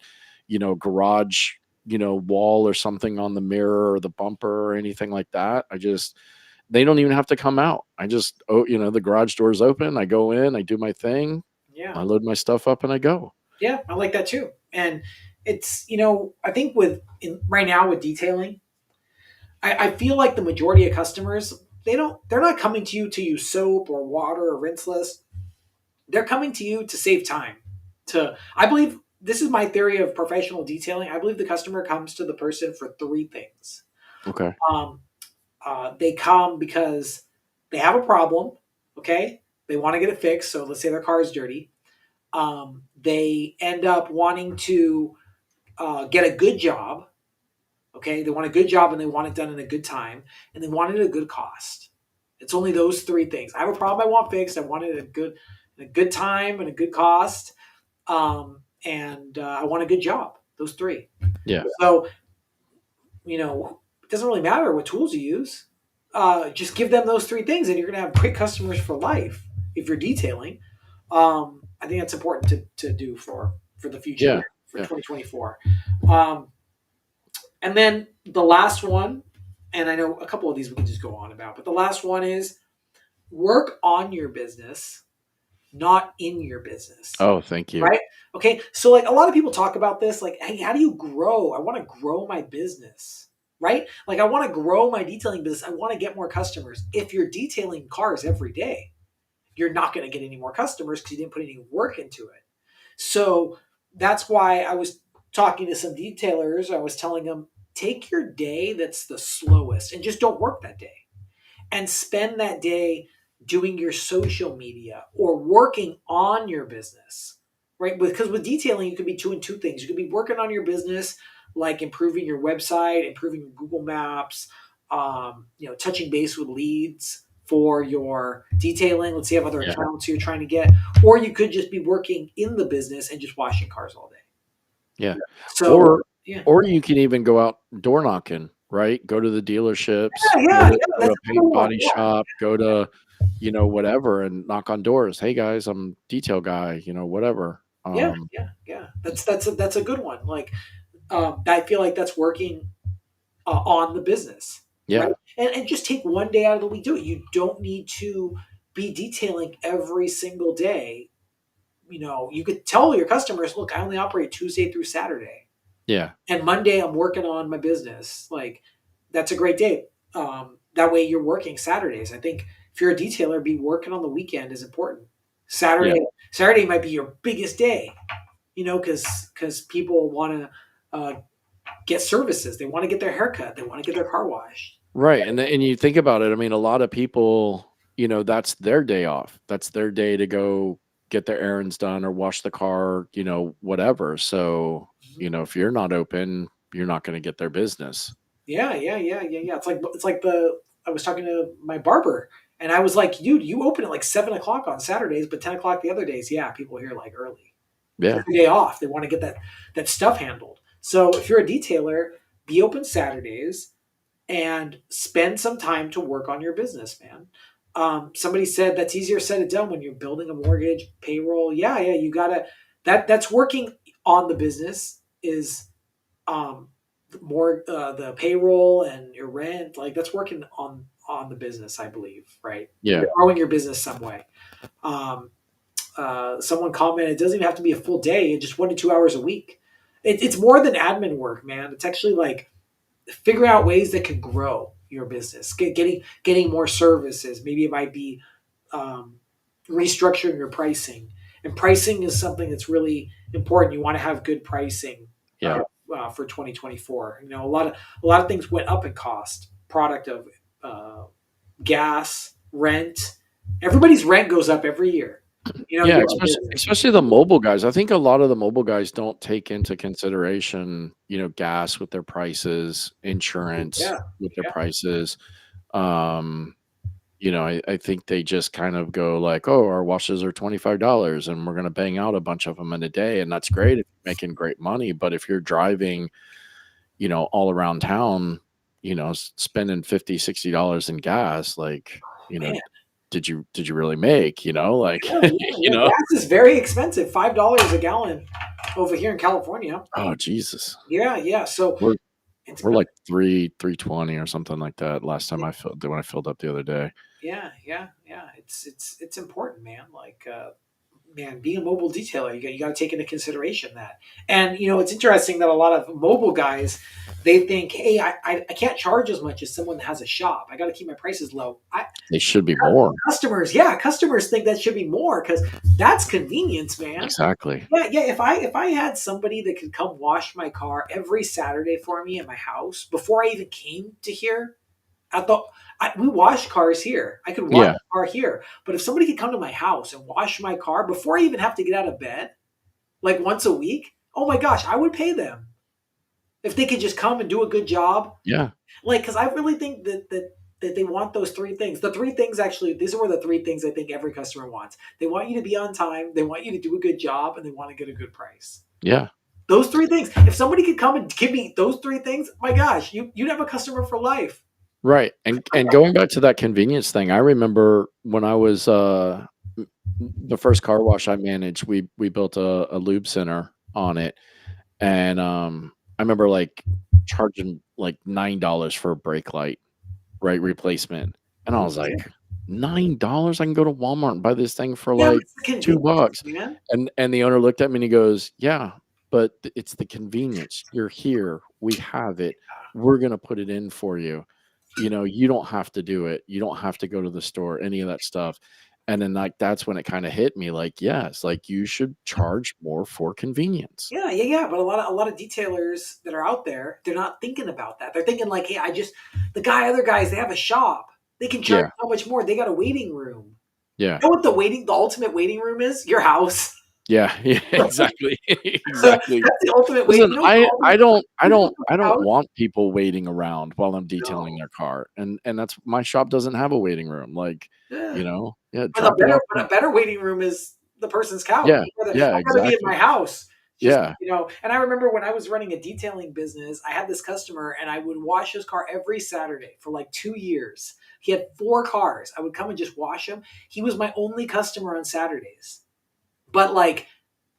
garage, wall or something on the mirror or the bumper or anything like that. They don't even have to come out. The garage door's open. I go in, I do my thing, Yeah. I load my stuff up, and I go. Yeah. I like that too. And it's, I think right now with detailing, I feel like the majority of customers, they're not coming to you to use soap or water or rinseless. They're coming to you to save time. I believe this is my theory of professional detailing. I believe the customer comes to the person for three things. Okay. Um, they come because they have a problem. Okay. They want to get it fixed. So let's say their car is dirty. They end up wanting to get a good job. Okay. They want a good job and they want it done in a good time, and they want it at a good cost. It's only those three things. I have a problem I want fixed. I want it at a good time and a good cost. And I want a good job. Those three. Yeah. So, it doesn't really matter what tools you use. Just give them those three things, and you're going to have great customers for life if you're detailing. I think that's important to do for the future, Yeah. for Yeah. 2024. And then the last one, and I know a couple of these we can just go on about, but the last one is work on your business, not in your business. Oh, thank you. Right? Okay. So like a lot of people talk about this, like, hey, how do you grow? I want to grow my business, right? Like I want to grow my detailing business. I want to get more customers. If you're detailing cars every day, you're not going to get any more customers because you didn't put any work into it. So that's why I was talking to some detailers. I was telling them, take your day that's the slowest and just don't work that day, and spend that day doing your social media or working on your business, right? Because with detailing, you could be doing two things. You could be working on your business, like improving your website, improving your Google Maps, touching base with leads for your detailing. Let's say you have other Yeah. accounts you're trying to get, or you could just be working in the business and just washing cars all day. Yeah. So, yeah. Or you can even go out door knocking, right? Go to the dealerships, Yeah, go to that's a a paint cool one. body Yeah. shop, go to, whatever, and knock on doors. Hey guys, I'm detail guy, whatever. Yeah. That's a good one. Like, I feel like that's working on the business, right? Yeah. And just take one day out of the week, do it. You don't need to be detailing every single day. You could tell your customers, look, I only operate Tuesday through Saturday, Yeah. and Monday I'm working on my business. Like, that's a great day. That way you're working Saturdays. I think if you're a detailer, be working on the weekend is important. Yeah. Saturday might be your biggest day, because people want to get services. They want to get their haircut. They want to get their car washed. Right. And you think about it, I mean, a lot of people, that's their day off. That's their day to go get their errands done or wash the car, whatever. So, if you're not open, you're not going to get their business. Yeah. It's like I was talking to my barber, and I was like, dude, you open at like 7 o'clock on Saturdays, but 10 o'clock the other days. Yeah, people here like early. Yeah. Every day off. They want to get that stuff handled. So if you're a detailer, be open Saturdays and spend some time to work on your business, man. Somebody said that's easier said than done when you're building a mortgage, payroll. Yeah, you gotta. That's working on the business is more the payroll and your rent. Like that's working on the business, I believe. Right? Yeah. You're growing your business some way. Someone commented, it doesn't even have to be a full day, just 1 to 2 hours a week. It's more than admin work, man. It's actually like figuring out ways that can grow your business, getting more services. Maybe it might be restructuring your pricing. And pricing is something that's really important. You want to have good pricing Yeah. For 2024. A lot of things went up in cost. Product of gas, rent. Everybody's rent goes up every year. Yeah, especially the mobile guys. I think a lot of the mobile guys don't take into consideration, gas with their prices, insurance with their prices. I think they just kind of go like, oh, our washes are $25 and we're going to bang out a bunch of them in a day. And that's great if you're making great money. But if you're driving, all around town, spending $50, $60 in gas, like, Man. did you really make, like, Gas is very expensive. $5 a gallon over here in California. Oh, Jesus. Yeah. So we're like 320 or something like that last time when I filled up the other day. Yeah. It's important, man. Like, man, being a mobile detailer, you got to take into consideration that. And it's interesting that a lot of mobile guys, they think, hey, I can't charge as much as someone that has a shop. I got to keep my prices low. They should be more. Customers think that should be more because that's convenience, man. Exactly. Yeah. If I had somebody that could come wash my car every Saturday for me at my house before I even came to here, we wash cars here. I could wash a car here. But if somebody could come to my house and wash my car before I even have to get out of bed, like once a week, oh my gosh, I would pay them. If they could just come and do a good job. Yeah. Like, because I really think that they want those three things. The three things, actually, these are the three things I think every customer wants. They want you to be on time, they want you to do a good job, and they want to get a good price. Yeah. Those three things. If somebody could come and give me those three things, my gosh, you'd have a customer for life. Right. And going back to that convenience thing, I remember when I was the first car wash I managed, we built a lube center on it. And I remember like charging like $9 for a brake light, right? Replacement. And I was like, $9? I can go to Walmart and buy this thing for Yeah, like it's the $2. convenience, man. And the owner looked at me and he goes, yeah, but it's the convenience. You're here. We have it. We're gonna put it in for you. You know, you don't have to do it. You don't have to go to the store, any of that stuff. And then like that's when it kind of hit me like, yes, like you should charge more for convenience. Yeah. But a lot of detailers that are out there, they're not thinking about that. They're thinking like, hey, other guys, they have a shop. They can charge Yeah. so much more. They got a waiting room. Yeah. You know what the ultimate waiting room is? Your house. Yeah, exactly. Exactly. That's the ultimate Listen, waiting room. I don't House. want people waiting around while I'm detailing their car. And that's my shop doesn't have a waiting room. Like, Yeah. yeah, But drop it off. a better waiting room is the person's couch. Yeah, I'd yeah, rather be in exactly. my house. Yeah. And I remember when I was running a detailing business, I had this customer and I would wash his car every Saturday for like 2 years. He had 4 cars. I would come and just wash him. He was my only customer on Saturdays. But like,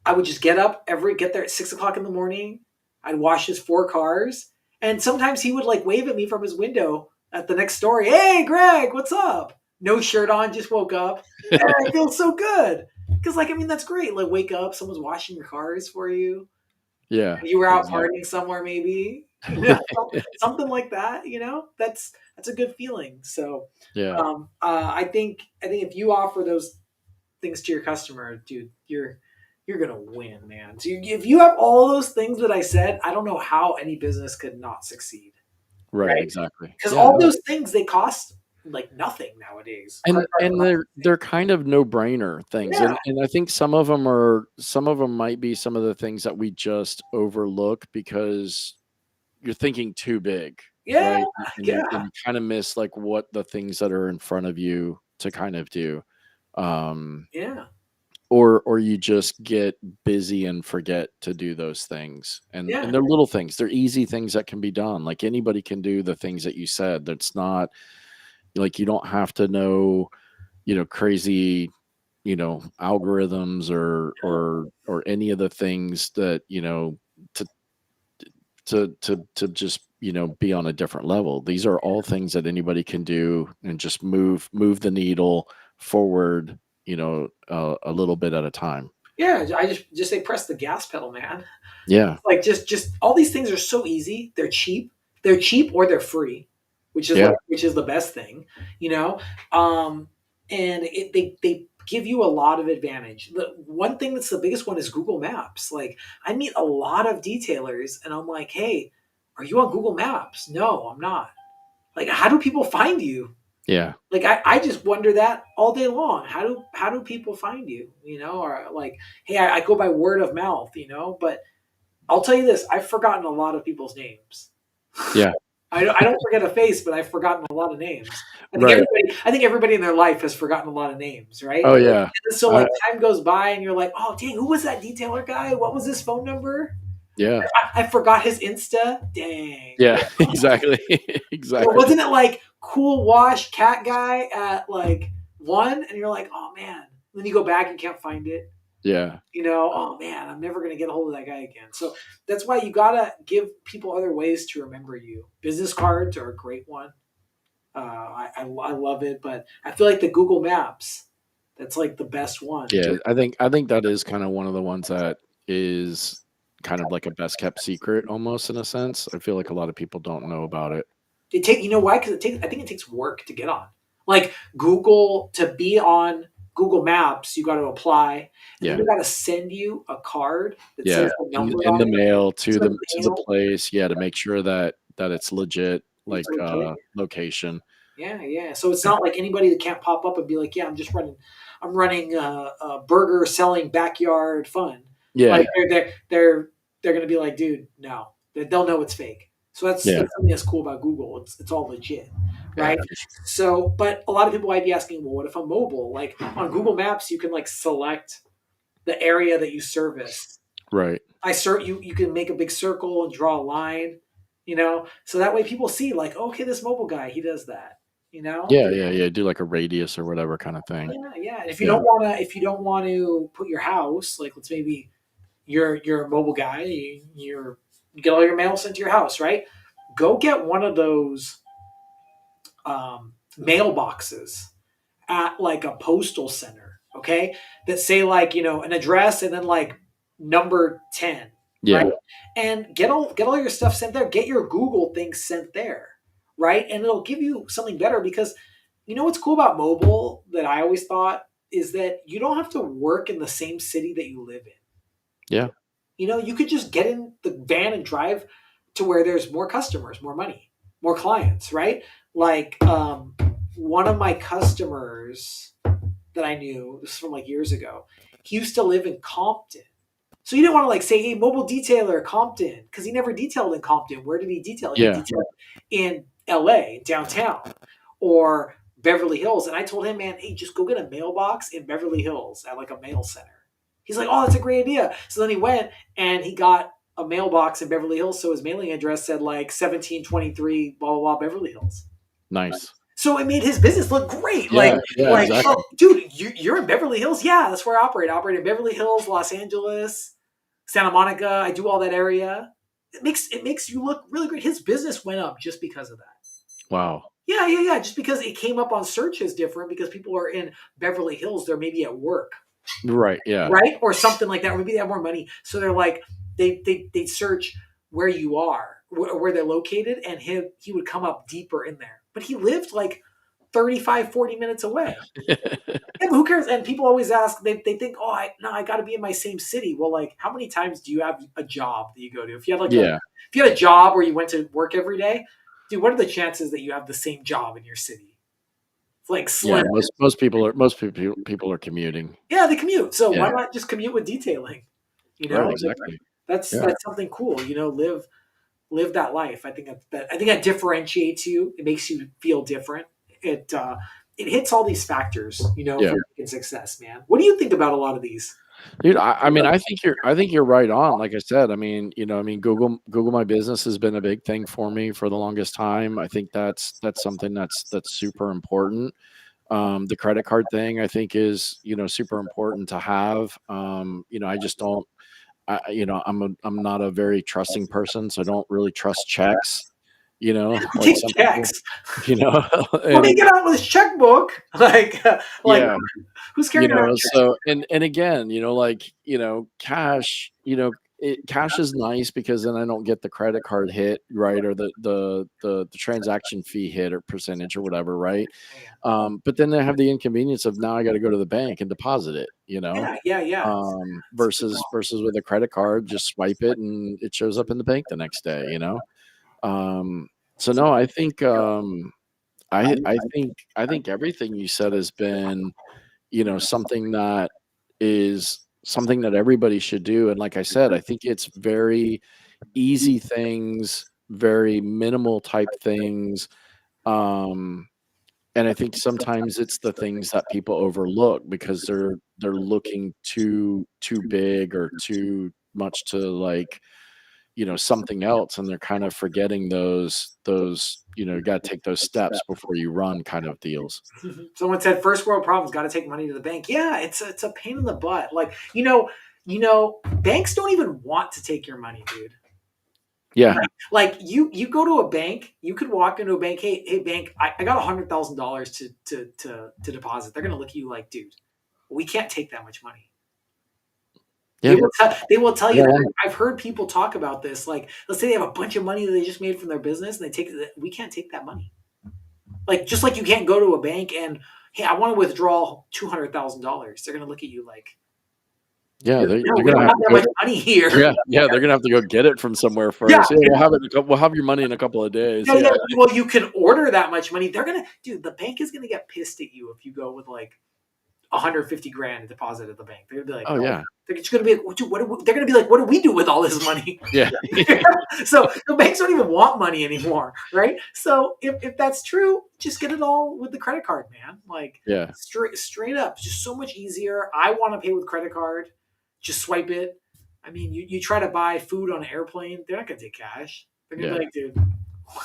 I would just get there at 6 o'clock in the morning. I'd wash his 4 cars. And sometimes he would like wave at me from his window at the next story. Hey, Greg, what's up? No shirt on, just woke up. And I feel so good. Because, like, I mean, that's great. Like, wake up, someone's washing your cars for you. Yeah. You were out exactly. partying somewhere, maybe. Something like that, that's a good feeling. So Yeah. I think if you offer those things to your customer, dude, you're gonna win, man. So if you have all those things that I said, I don't know how any business could not succeed. Right, Right? exactly. Because Yeah, all no. those things, they cost like nothing nowadays. Credit And card they're kind of no-brainer things. Yeah. And I think some of them might be some of the things that we just overlook because you're thinking too big, Yeah. right? And you Yeah. kind of miss like what the things that are in front of you to kind of do. Yeah. Or you just get busy and forget to do those things. And Yeah. they're little things. They're easy things that can be done. Like anybody can do the things that you said. That's not like you don't have to know, crazy, algorithms or any of the things that, to to just, be on a different level. These are all things that anybody can do and just move the needle forward, a little bit at a time. Yeah. I just say press the gas pedal, man. Yeah. Like just all these things are so easy. They're cheap. They're cheap or they're free, which is Yeah. which is the best thing, you know. And they give you a lot of advantage. The one thing that's the biggest one is Google Maps. Like I meet a lot of detailers, and I'm like, hey, are you on Google Maps? No, I'm not. Like, how do people find you? Yeah. Like I just wonder that all day long. How do people find you? Or like, hey, I go by word of mouth, but I'll tell you this: I've forgotten a lot of people's names. Yeah. I don't forget a face, but I've forgotten a lot of names. Right. I think everybody in their life has forgotten a lot of names, right? Oh yeah. And so like time goes by, and you're like, oh dang, who was that detailer guy? What was his phone number? Yeah. I forgot his Insta. Dang. Yeah. Exactly. Or Exactly. wasn't it like cool wash cat guy at like 1? And you're like, oh man. Then you go back and can't find it. Yeah. Oh man, I'm never gonna get a hold of that guy again. So that's why you gotta give people other ways to remember you. Business cards are a great one. I love it, but I feel like the Google Maps, that's like the best one. Yeah. I think that is kind of one of the ones that is kind of like a best kept secret almost in a sense. I feel like a lot of people don't know about it. You know why? Because I think it takes work to get on. Like Google, to be on Google Maps, you got to apply. And Yeah. they got to send you a card that Yeah. says the In, number in on the it. mail to To the the to the mail. place. Yeah. To make sure that it's legit, like It's legit. location. Yeah. So it's not like anybody that can't pop up and be like, yeah, I'm running a burger selling backyard fun. Yeah. Like they're going to be like, dude, no, they'll know it's fake. So that's Yeah. something that's cool about Google. It's all legit, Yeah, right? for sure. So, but a lot of people might be asking, well, what if I'm mobile? Like on Google Maps, you can like select the area that you service. Right. You can make a big circle and draw a line, so that way people see like, okay, this mobile guy, he does that, Yeah. Do like a radius or whatever kind of thing. yeah. And if Yeah. you don't want to put your house, like let's maybe you're a mobile guy, you get all your mail sent to your house, right? Go get one of those mailboxes at like a postal center, okay, that say like an address and then like number 10, Yeah. right? And get all your stuff sent there. Get your Google things sent there, right? And it'll give you something better because what's cool about mobile that I always thought is that you don't have to work in the same city that you live in. Yeah. You could just get in the van and drive to where there's more customers, more money, more clients, right? Like one of my customers that I knew, this is from like years ago, he used to live in Compton. So you didn't want to like say, hey, mobile detailer, Compton, because he never detailed in Compton. Where did he detail? He Yeah. detailed in LA, downtown, or Beverly Hills. And I told him, man, hey, just go get a mailbox in Beverly Hills at like a mail center. He's like, oh, that's a great idea. So then he went and he got a mailbox in Beverly Hills. So his mailing address said like 1723, blah, blah, blah, Beverly Hills. Nice. So it made his business look great. Yeah, exactly. Oh, dude, you're in Beverly Hills? Yeah, that's where I operate. I operate in Beverly Hills, Los Angeles, Santa Monica. I do all that area. It makes you look really great. His business went up just because of that. Wow. Yeah. Just because it came up on searches different because people are in Beverly Hills. They're maybe at work. Right. Yeah. Right? Or something like that. Or maybe they have more money. So they're like, they search where you are, where they're located, and he would come up deeper in there. But he lived like 35, 40 minutes away. Yeah, but who cares? And people always ask, they think, oh, I got to be in my same city. Well, like, how many times do you have a job that you go to? If you had if you had a job where you went to work every day, dude, what are the chances that you have the same job in your city? It's like slim. Yeah, most people are commuting. Yeah, they commute. So why not just commute with detailing? Right, exactly. That's something cool. Live that life. I think that differentiates you. It makes you feel different. It hits all these factors, for making success, man. What do you think about a lot of these? Dude, I mean, I think you're right on. Like I said, I mean, Google My Business has been a big thing for me for the longest time. I think that's something that's super important. The credit card thing, I think, is super important to have. I just don't. I'm not a very trusting person, so I don't really trust checks. Like Take some checks. people, When they get out with his checkbook, yeah. who's carrying around checks? So and again, cash, cash is nice because then I don't get the credit card hit, right, or the transaction fee hit or percentage or whatever, right? But then I have the inconvenience of now I got to go to the bank and deposit it, Yeah. Versus with a credit card, just swipe it and it shows up in the bank the next day, So no, I think I think everything you said has been, something that is something that everybody should do. And like I said, I think it's very easy things, very minimal type things. And I think sometimes it's the things that people overlook because they're looking too big or too much to like, something else, and they're kind of forgetting those you got to take those steps before you run kind of deals. Someone said first world problems, got to take money to the bank. Yeah, it's a pain in the butt. Like, banks don't even want to take your money, dude. Yeah. Like you go to a bank, you could walk into a bank, hey bank, I got $100,000 to deposit. They're gonna look at you like, dude, we can't take that much money. Yeah. They will tell you. Yeah. I've heard people talk about this. Like, let's say they have a bunch of money that they just made from their business, and they take it. We can't take that money. Like, just like you can't go to a bank and, hey, I want to withdraw $200,000. They're gonna look at you like, yeah, they're gonna have that much money here. Yeah, they're gonna have to go get it from somewhere first. Yeah, we'll have your money in a couple of days. Yeah. Well, you can order that much money. They're gonna, dude. The bank is gonna get pissed at you if you go with like 150 grand deposit at the bank. They're gonna be like, Oh oh, yeah. they're just gonna be like, they're gonna be like, what do we do with all this money? Yeah. So the banks don't even want money anymore, right? So if that's true, just get it all with the credit card, man. Like Yeah. straight up, just so much easier. I want to pay with credit card. Just swipe it. I mean, you try to buy food on an airplane, they're not gonna take cash. They're gonna Yeah. be like, dude,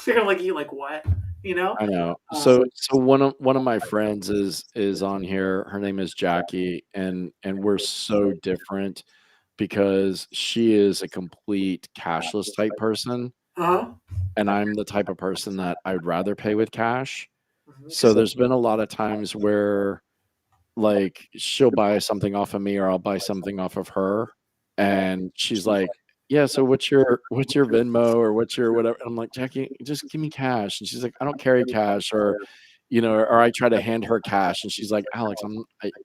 they're gonna look at you like what? You know? I know. Um, So one of my friends is on here. Her name is Jackie, and we're so different because she is a complete cashless type person, uh-huh. and I'm the type of person that I would rather pay with cash. Mhm. So there's been a lot of times where like she'll buy something off of me or I'll buy something off of her, and she's like, yeah, so what's your Venmo or what's your whatever. I'm like, Jackie, just give me cash. And she's like, I don't carry cash. Or or I try to hand her cash and she's like, Alex,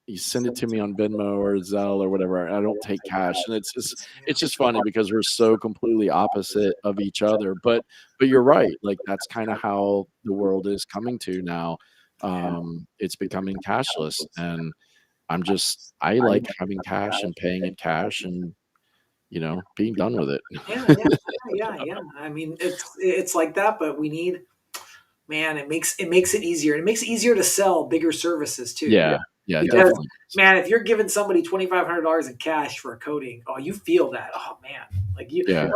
you send it to me on Venmo or Zelle or whatever. I don't take cash. And it's just funny because we're so completely opposite of each other. But you're right. Like that's kind of how the world is coming to now. It's becoming cashless, and I like having cash and paying it cash and being done with it. Yeah. I mean, it's like that, but we need, man. It makes it easier. And it makes it easier to sell bigger services too. Yeah, Because, definitely. man, if you're giving somebody $2,500 in cash for a coating, oh, you feel that. Oh man, like you, Yeah.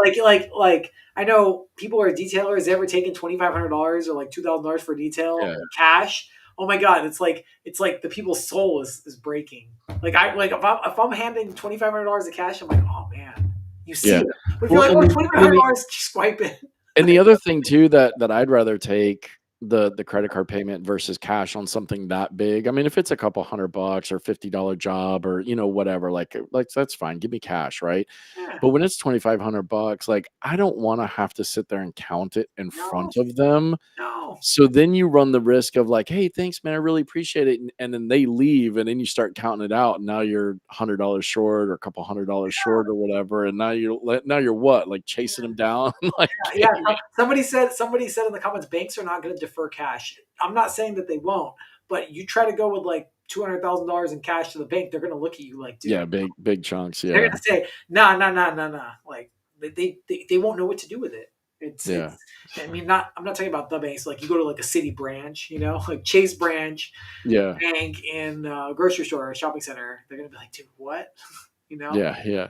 like I know people are detailers. Ever taken $2,500 or like $2,000 for detail Yeah. cash? Oh my god, it's like the people's soul is breaking. Like if I'm handing $2,500 of cash, I'm like, oh man, you see Yeah. it. But if Well, you're like, oh, and then $2,500, swipe it. and the other thing too that I'd rather take the credit card payment versus cash on something that big. I mean, if it's a couple $100 or $50 job or whatever, like that's fine. Give me cash, right? Yeah. But when it's $2,500, like I don't want to have to sit there and count it in No. front of them. No. So then you run the risk of like, hey, thanks, man, I really appreciate it. And then they leave, and then you start counting it out, and now you're $100 short or a couple $100 short or whatever. And now you're what, like chasing them down? Like, Yeah. Somebody said in the comments, banks are not going to defer cash. I'm not saying that they won't, but you try to go with like $200,000 in cash to the bank, they're going to look at you like, dude. yeah, big chunks. They're Yeah, going to say, nah. Like they won't know what to do with it. yeah, I mean, I'm not talking about the banks. Like you go to like a city branch, like Chase branch, yeah, bank in a grocery store or a shopping center. They're going to be like, dude, what? yeah.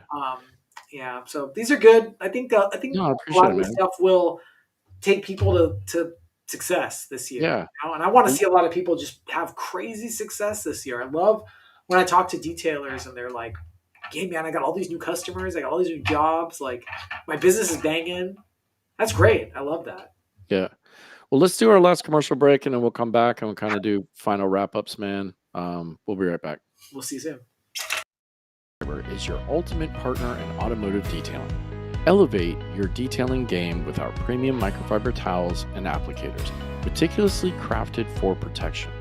Yeah. So these are good. I think No, I a appreciate lot it, of this man. stuff will take people to success this year. Yeah. And I want to see a lot of people just have crazy success this year. I love when I talk to detailers and they're like, hey man, I got all these new customers, I got all these new jobs, like my business is banging. That's great. I love that. Yeah. Well, let's do our last commercial break, and then we'll come back and we'll kind of do final wrap-ups, man. We'll be right back. We'll see you soon. Is your ultimate partner in automotive detailing. Elevate your detailing game with our premium microfiber towels and applicators, meticulously crafted for protection.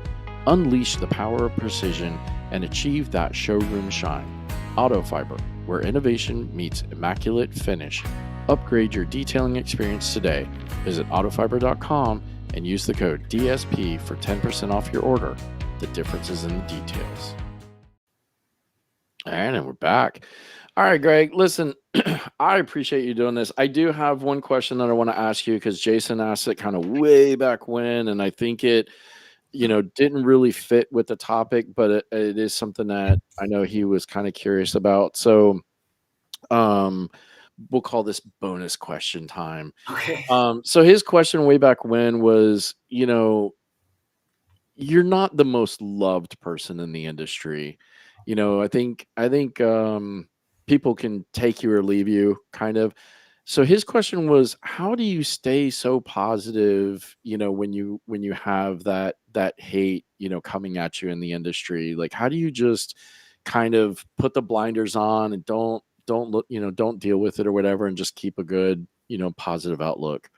Unleash the power of precision and achieve that showroom shine. Autofiber, where innovation meets immaculate finish. Upgrade your detailing experience today. Visit autofiber.com and use the code DSP for 10% off your order. The difference is in the details. All right, and we're back. All right, Greg, listen, I appreciate you doing this. I do have one question that I want to ask you because Jason asked it kind of way back when, and I think it, didn't really fit with the topic, but it is something that I know he was kind of curious about. So, we'll call this bonus question time. Okay. So his question way back when was, you're not the most loved person in the industry. I think people can take you or leave you kind of. So his question was, how do you stay so positive, when you have that hate, coming at you in the industry? Like, how do you just kind of put the blinders on and don't look, don't deal with it or whatever, and just keep a good, positive outlook?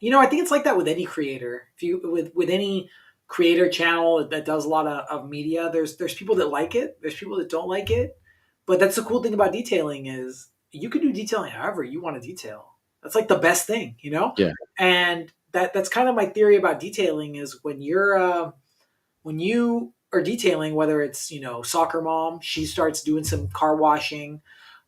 I think it's like that with any creator. If you with any creator channel that does a lot of media, there's people that like it, there's people that don't like it. But that's the cool thing about detailing is you can do detailing however you want to detail. That's like the best thing, Yeah. And that's kind of my theory about detailing is when you are detailing, whether it's, soccer mom, she starts doing some car washing,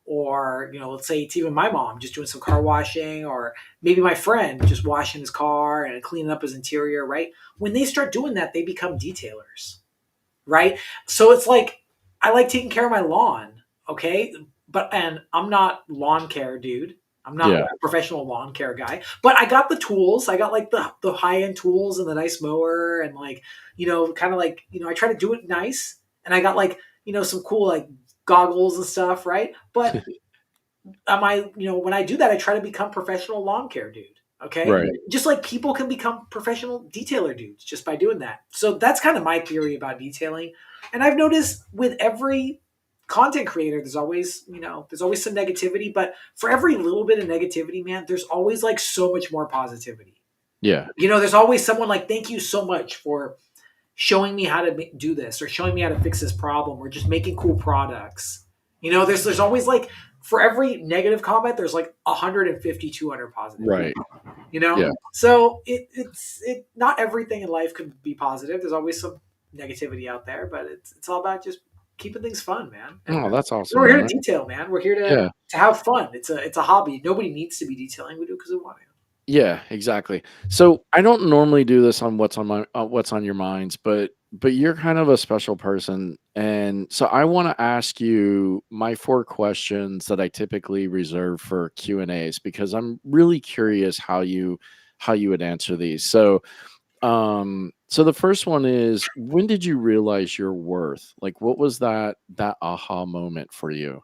or, let's say it's even my mom just doing some car washing, or maybe my friend just washing his car and cleaning up his interior, right? When they start doing that, they become detailers, right? So it's like, I like taking care of my lawn, okay? And I'm not lawn care dude. I'm not Yeah. like a professional lawn care guy, but I got the tools. I got like the high end tools and the nice mower, and like, kind of like, I try to do it nice, and I got like, some cool like goggles and stuff, right? But when I do that, I try to become professional lawn care dude. Okay. Right. Just like people can become professional detailer dudes just by doing that. So that's kind of my theory about detailing. And I've noticed with every content creator, there's always some negativity, but for every little bit of negativity, man, there's always like so much more positivity. Yeah. There's always someone like, thank you so much for showing me how to do this, or showing me how to fix this problem, or just making cool products. There's always like, for every negative comment, there's like 150, 200 positive. Right. Yeah. So it's not everything in life could be positive. There's always some negativity out there, but it's all about just keeping things fun, man. And Oh, that's awesome, we're here man. to detail, man. We're here Yeah. to have fun. It's a hobby. Nobody needs to be detailing. We do it because we want to. Yeah, exactly. So I don't normally do this on what's on your minds, but you're kind of a special person, and so I want to ask you my 4 questions that I typically reserve for Q&As, because I'm really curious how you would answer these. So the first one is, when did you realize your worth? Like, what was that aha moment for you?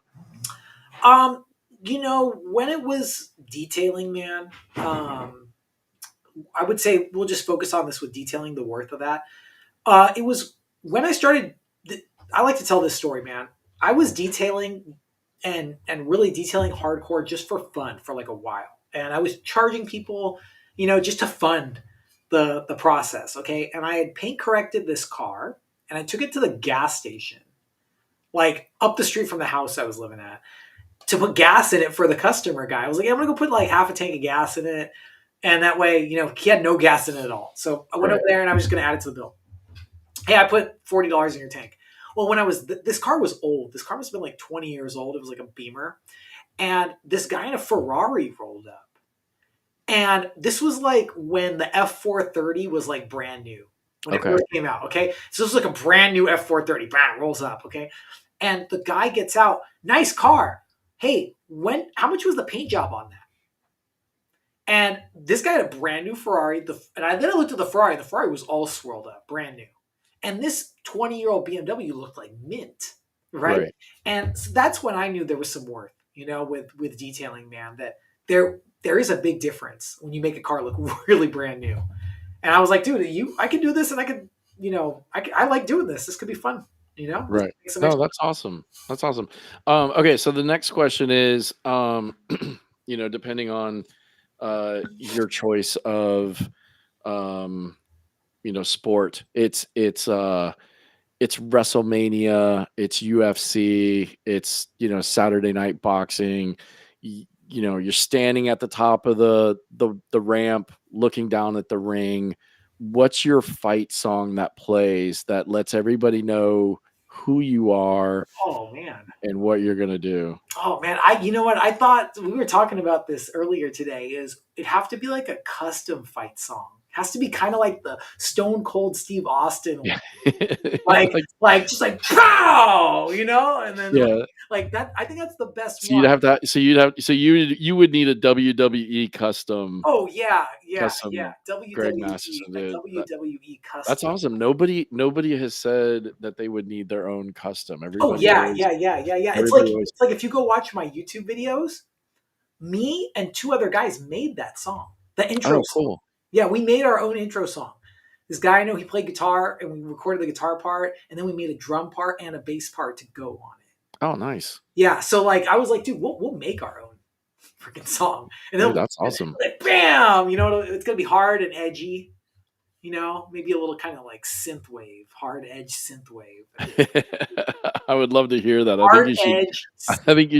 When it was detailing, man, I would say we'll just focus on this with detailing, the worth of that. It was when I started. I like to tell this story, man. I was detailing and really detailing hardcore just for fun for like a while, and I was charging people, just to fund the process. Okay, and I had paint corrected this car, and I took it to the gas station, like up the street from the house I was living at, to put gas in it for the customer guy. I was like, I'm gonna go put like half a tank of gas in it, and that way, he had no gas in it at all. So I went Right. over there and I was just gonna add it to the bill. Hey, I put $40 in your tank. Well, when I was this car was old. This car must have been like 20 years old. It was like a Beamer, and this guy in a Ferrari rolled up. And this was like when the F430 was like brand new, when it Okay. first came out. Okay, so this was like a brand new F430. Bam, rolls up. Okay, and the guy gets out. Nice car. Hey, how much was the paint job on that? And this guy had a brand new Ferrari. Then I looked at the Ferrari. The Ferrari was all swirled up, brand new. And this 20-year-old BMW looked like mint, right? Right. And so that's when I knew there was some worth, with detailing, man. That there is a big difference when you make a car look really brand new. And I was like, dude, I can do this, and I could, I like doing this. This could be fun, Right. Make some No, extra- that's awesome. That's awesome. Okay, so the next question is, depending on your choice of sport, it's WrestleMania, it's UFC, it's Saturday Night Boxing. You're standing at the top of the ramp, looking down at the ring. What's your fight song that plays that lets everybody know who you are Oh man. and what you're gonna do? Oh man, you know what? I thought we were talking about this earlier today. Is it have to be like a custom fight song? It has to be kind of like the Stone Cold Steve Austin one. Yeah. like just like pow, and then Yeah. like that. I think that's the best So one. you would need a WWE custom Oh yeah, custom Greg WWE, Masterson a did. WWE That's custom. awesome. Nobody has said that they would need their own custom. Oh Everybody yeah, always yeah. everybody always It's like if you go watch my YouTube videos, me and 2 other guys made that song, the intro Oh, song. cool. Yeah, we made our own intro song. This guy I know, he played guitar, and we recorded the guitar part, and then we made a drum part and a bass part to go on it. Oh, nice. Yeah, so like I was like, dude, we'll make our own freaking song, and Dude, then that's awesome. like, bam, it's gonna be hard and edgy, maybe a little kind of like synth wave, hard edge synth wave, I would love to hear that. hard edge. I think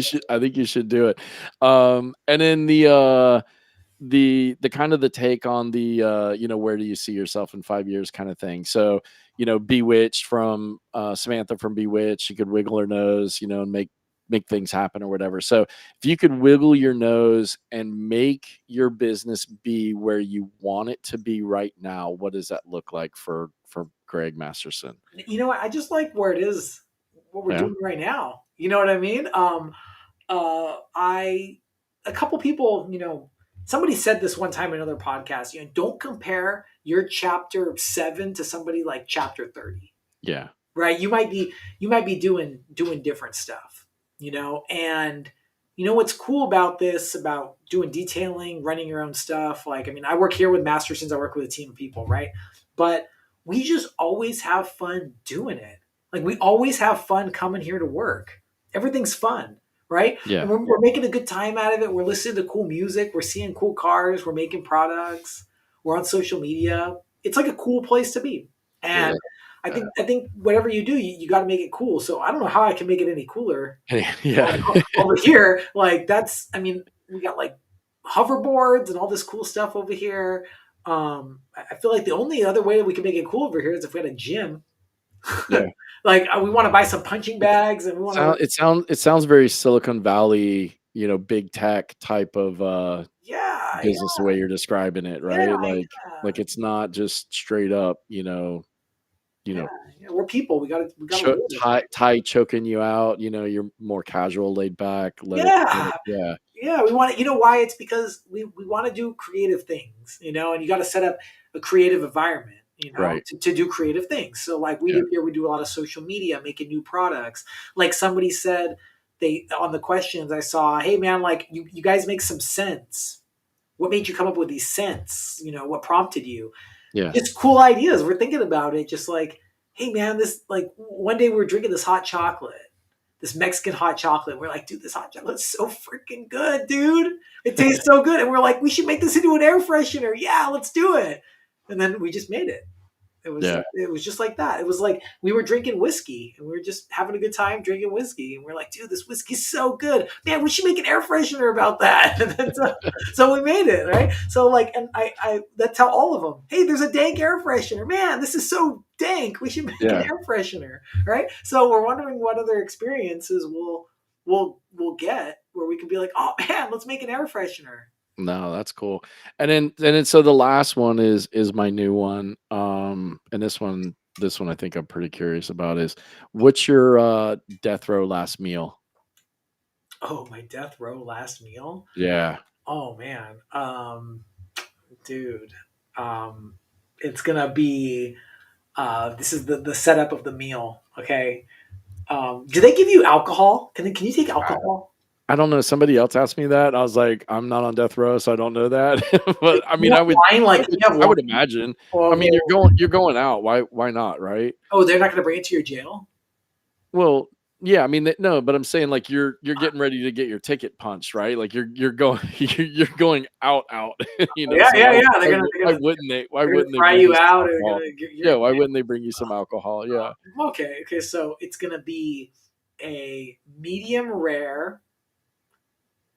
you should do it. And then the kind of the take on the where do you see yourself in 5 years kind of thing. So, Bewitched from Samantha from Bewitched, she could wiggle her nose, and make things happen or whatever. So if you could wiggle your nose and make your business be where you want it to be right now, what does that look like for Greg Masterson? You know what? I just like where it is, what we're Yeah. doing right now. You know what I mean? A couple people, somebody said this one time in another podcast, don't compare your chapter 7 to somebody like chapter 30. Yeah. Right. You might be doing different stuff, and what's cool about this, about doing detailing, running your own stuff. Like, I mean, I work here with Mastersons, I work with a team of people, right? But we just always have fun doing it. Like, we always have fun coming here to work. Everything's fun, right? Yeah. And we're making a good time out of it. We're listening to cool music. We're seeing cool cars. We're making products. We're on social media. It's like a cool place to be. And I think whatever you do, you got to make it cool. So I don't know how I can make it any cooler. Yeah. Over here, like we got like hoverboards and all this cool stuff over here. I feel like the only other way that we can make it cool over here is if we had a gym. Yeah. Like we want to buy some punching bags and we want to. It sounds very Silicon Valley, big tech type of business, the way you're describing it, right? Like it's not just straight up, we're people. We got to tie choking you out. You're more casual, laid back. Yeah. We want to. You know why? It's because we want to do creative things. And you got to set up a creative environment. Right. to do creative things. So like we do here, we do a lot of social media, making new products. Like somebody said, on the questions I saw, hey man, like you guys make some sense. What made you come up with these scents? What prompted you? Yeah. Just cool ideas. We're thinking about it. Just like, hey man, this, like, one day we were drinking this hot chocolate, this Mexican hot chocolate. We're like, dude, this hot chocolate's so freaking good, dude. It tastes so good. And we're like, we should make this into an air freshener. Yeah, let's do it. And then we just made it. It was just like that. It was like we were drinking whiskey and we were just having a good time drinking whiskey. And we're like, dude, this whiskey's so good. Man, we should make an air freshener about that. And then so we made it, right? So like, and I that tell all of them, hey, there's a dank air freshener. Man, this is so dank. We should make an air freshener, right? So we're wondering what other experiences we'll get where we can be like, oh man, let's make an air freshener. No, that's cool. And then so the last one is my new one. And this one I think I'm pretty curious about is, what's your death row last meal? Oh, my death row last meal? Yeah. Oh man. Dude. It's gonna be this is the setup of the meal. Okay. Do they give you alcohol? Can you take alcohol? I don't know. Somebody else asked me that. I was like, I'm not on death row, so I don't know that. But I mean, I would imagine. I mean, you're going out. Why not, right? Oh, they're not going to bring it to your jail? Well, yeah. I mean, no, but I'm saying like you're getting ready to get your ticket punched, right? Like you're going you're going out. Yeah. Why wouldn't they fry you out? Why wouldn't they bring you some alcohol? Yeah. Okay. So it's going to be a medium rare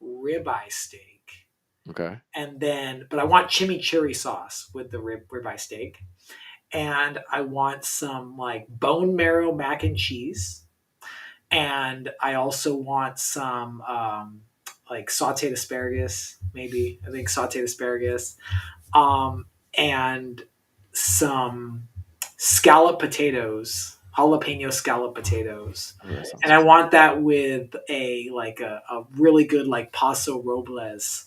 ribeye steak. Okay. But I want chimichurri sauce with the ribeye steak. And I want some like bone marrow mac and cheese. And I also want some like sauteed asparagus, maybe. I think sauteed asparagus. And some scallop potatoes, jalapeno scallop potatoes. And I want that with a really good like Paso Robles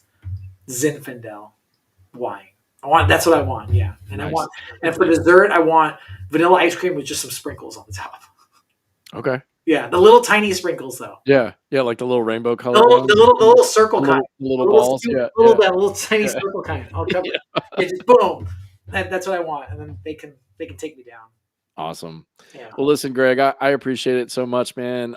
Zinfandel wine. That's what I want, yeah. And nice. And for dessert, I want vanilla ice cream with just some sprinkles on the top. Okay. Yeah, the little tiny sprinkles though. Yeah, like the little rainbow color. The little circle kind. Little balls. That little tiny circle kind. I'll cover it. Yeah, just boom. That's what I want, and then they can take me down. Awesome. Yeah. Well, listen, Greg, I appreciate it so much, man.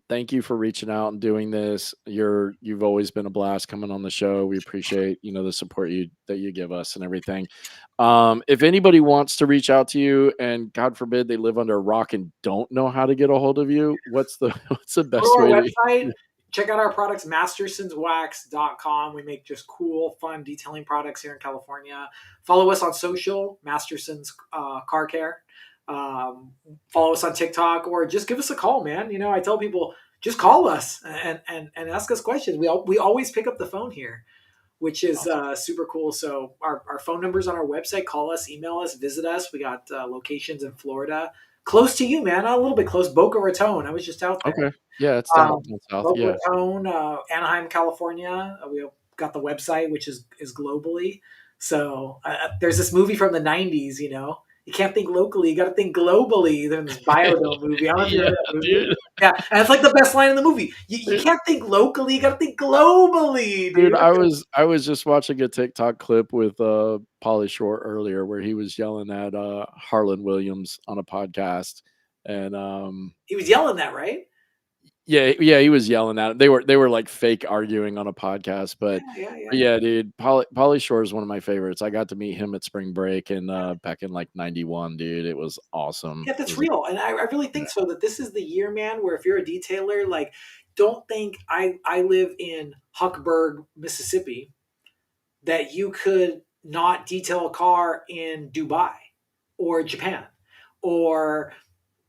Thank you for reaching out and doing this. You've always been a blast coming on the show. We appreciate, the support that you give us and everything. If anybody wants to reach out to you and God forbid they live under a rock and don't know how to get a hold of you, what's the best way? Website, check out our products, mastersonswax.com. We make just cool, fun detailing products here in California. Follow us on social, Masterson's Car Care. Follow us on TikTok, or just give us a call, man. You know, I tell people, just call us and ask us questions. We always pick up the phone here, which is super cool. So our phone number's on our website. Call us, email us, visit us. We got locations in Florida, close to you, man. A little bit close. Boca Raton. I was just out there. Okay. Yeah, it's down south. Boca Yeah. Raton, Anaheim, California. We got the website, which is globally. So there's this movie from the 90s, you know. You can't think locally, you got to think globally. There's this Biodome movie. I don't know if you remember that movie. Dude. Yeah, and it's like the best line in the movie. You can't think locally, you got to think globally, dude. Dude, I was just watching a TikTok clip with Pauly Shore earlier where he was yelling at Harlan Williams on a podcast, and He was yelling that, right? yeah, he was yelling at him. They were like fake arguing on a podcast, but yeah, dude, Pauly Shore is one of my favorites. I got to meet him at spring break and back in like '91, dude. It was awesome. Yeah, that's real, and I really think so. That this is the year, man, where if you're a detailer, like, don't think I live in Huckburg, Mississippi, that you could not detail a car in Dubai or Japan or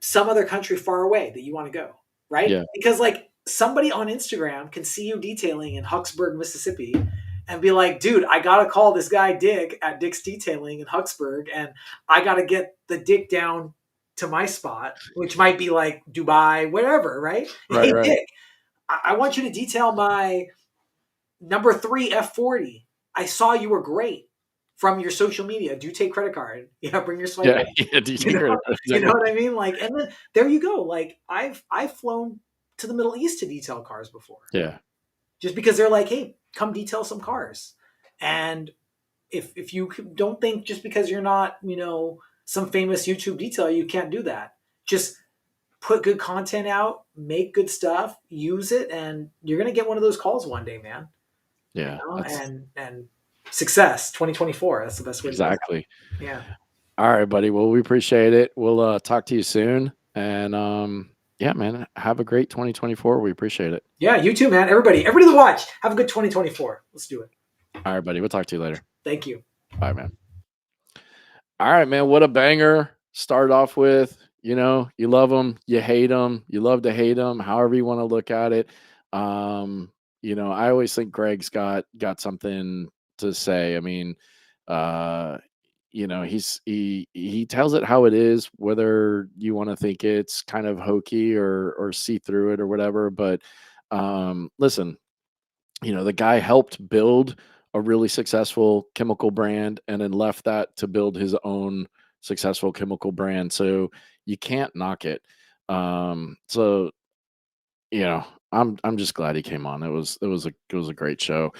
some other country far away that you want to go, right? Yeah. Because like somebody on Instagram can see you detailing in Hucksburg, Mississippi, and be like, dude, I gotta call this guy Dick at Dick's Detailing in Hucksburg, and I gotta get the Dick down to my spot, which might be like Dubai, whatever, right? Right, Hey, right. Dick, I want you to detail my number 3 F40. I saw you were great from your social media. Do you take credit card? Yeah, bring your swipe. Yeah, do you take credit card? You know what I mean? Like, and then there you go. Like, I've flown to the Middle East to detail cars before. Yeah. Just because they're like, hey, come detail some cars. And if you don't think just because you're not, you know, some famous YouTube detailer, you can't do that. Just put good content out, make good stuff, use it, and you're gonna get one of those calls one day, man. Yeah. You know? And success 2024. That's the best way to do it. Exactly. Yeah. All right, buddy. Well, we appreciate it. We'll talk to you soon. And yeah, man, have a great 2024. We appreciate it. Yeah, you too, man. Everybody that watch, have a good 2024. Let's do it. All right, buddy. We'll talk to you later. Thank you. Bye, man. All right, man. What a banger. Start off with, you know, you love them, you hate them, you love to hate them, however you want to look at it. You know, I always think Greg's got something to say. I mean, you know, he tells it how it is, whether you want to think it's kind of hokey or see through it or whatever. But listen, you know, the guy helped build a really successful chemical brand and then left that to build his own successful chemical brand. So you can't knock it. So you know, I'm just glad he came on. It was a great show.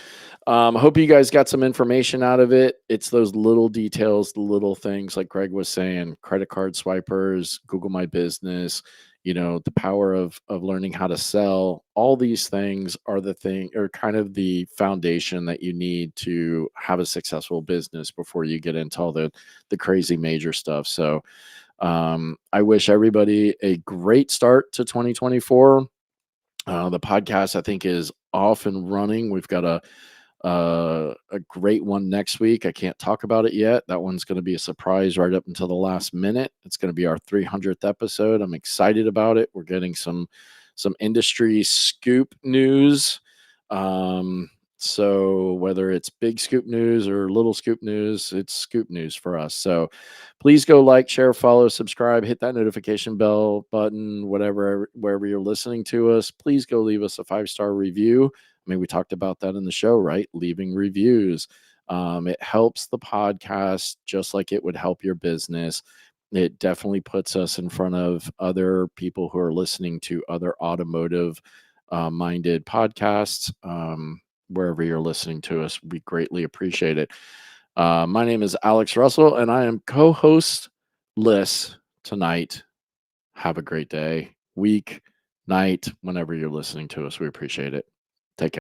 I hope you guys got some information out of it. It's those little details, the little things like Greg was saying, credit card swipers, Google My Business, you know, the power of learning how to sell. All these things are kind of the foundation that you need to have a successful business before you get into all the crazy major stuff. So I wish everybody a great start to 2024. The podcast, I think, is off and running. We've got a great one next week. I can't talk about it yet. That one's going to be a surprise right up until the last minute. It's going to be our 300th episode. I'm excited about it. We're getting some industry scoop news. So whether it's big scoop news or little scoop news, it's scoop news for us. So please go like, share, follow, subscribe, hit that notification bell button, wherever you're listening to us. Please go leave us a 5-star review. I mean, we talked about that in the show, right? Leaving reviews. It helps the podcast just like it would help your business. It definitely puts us in front of other people who are listening to other automotive minded podcasts. Wherever you're listening to us, we greatly appreciate it. My name is Alex Russell, and I am co-hostless tonight. Have a great day, week, night, whenever you're listening to us. We appreciate it.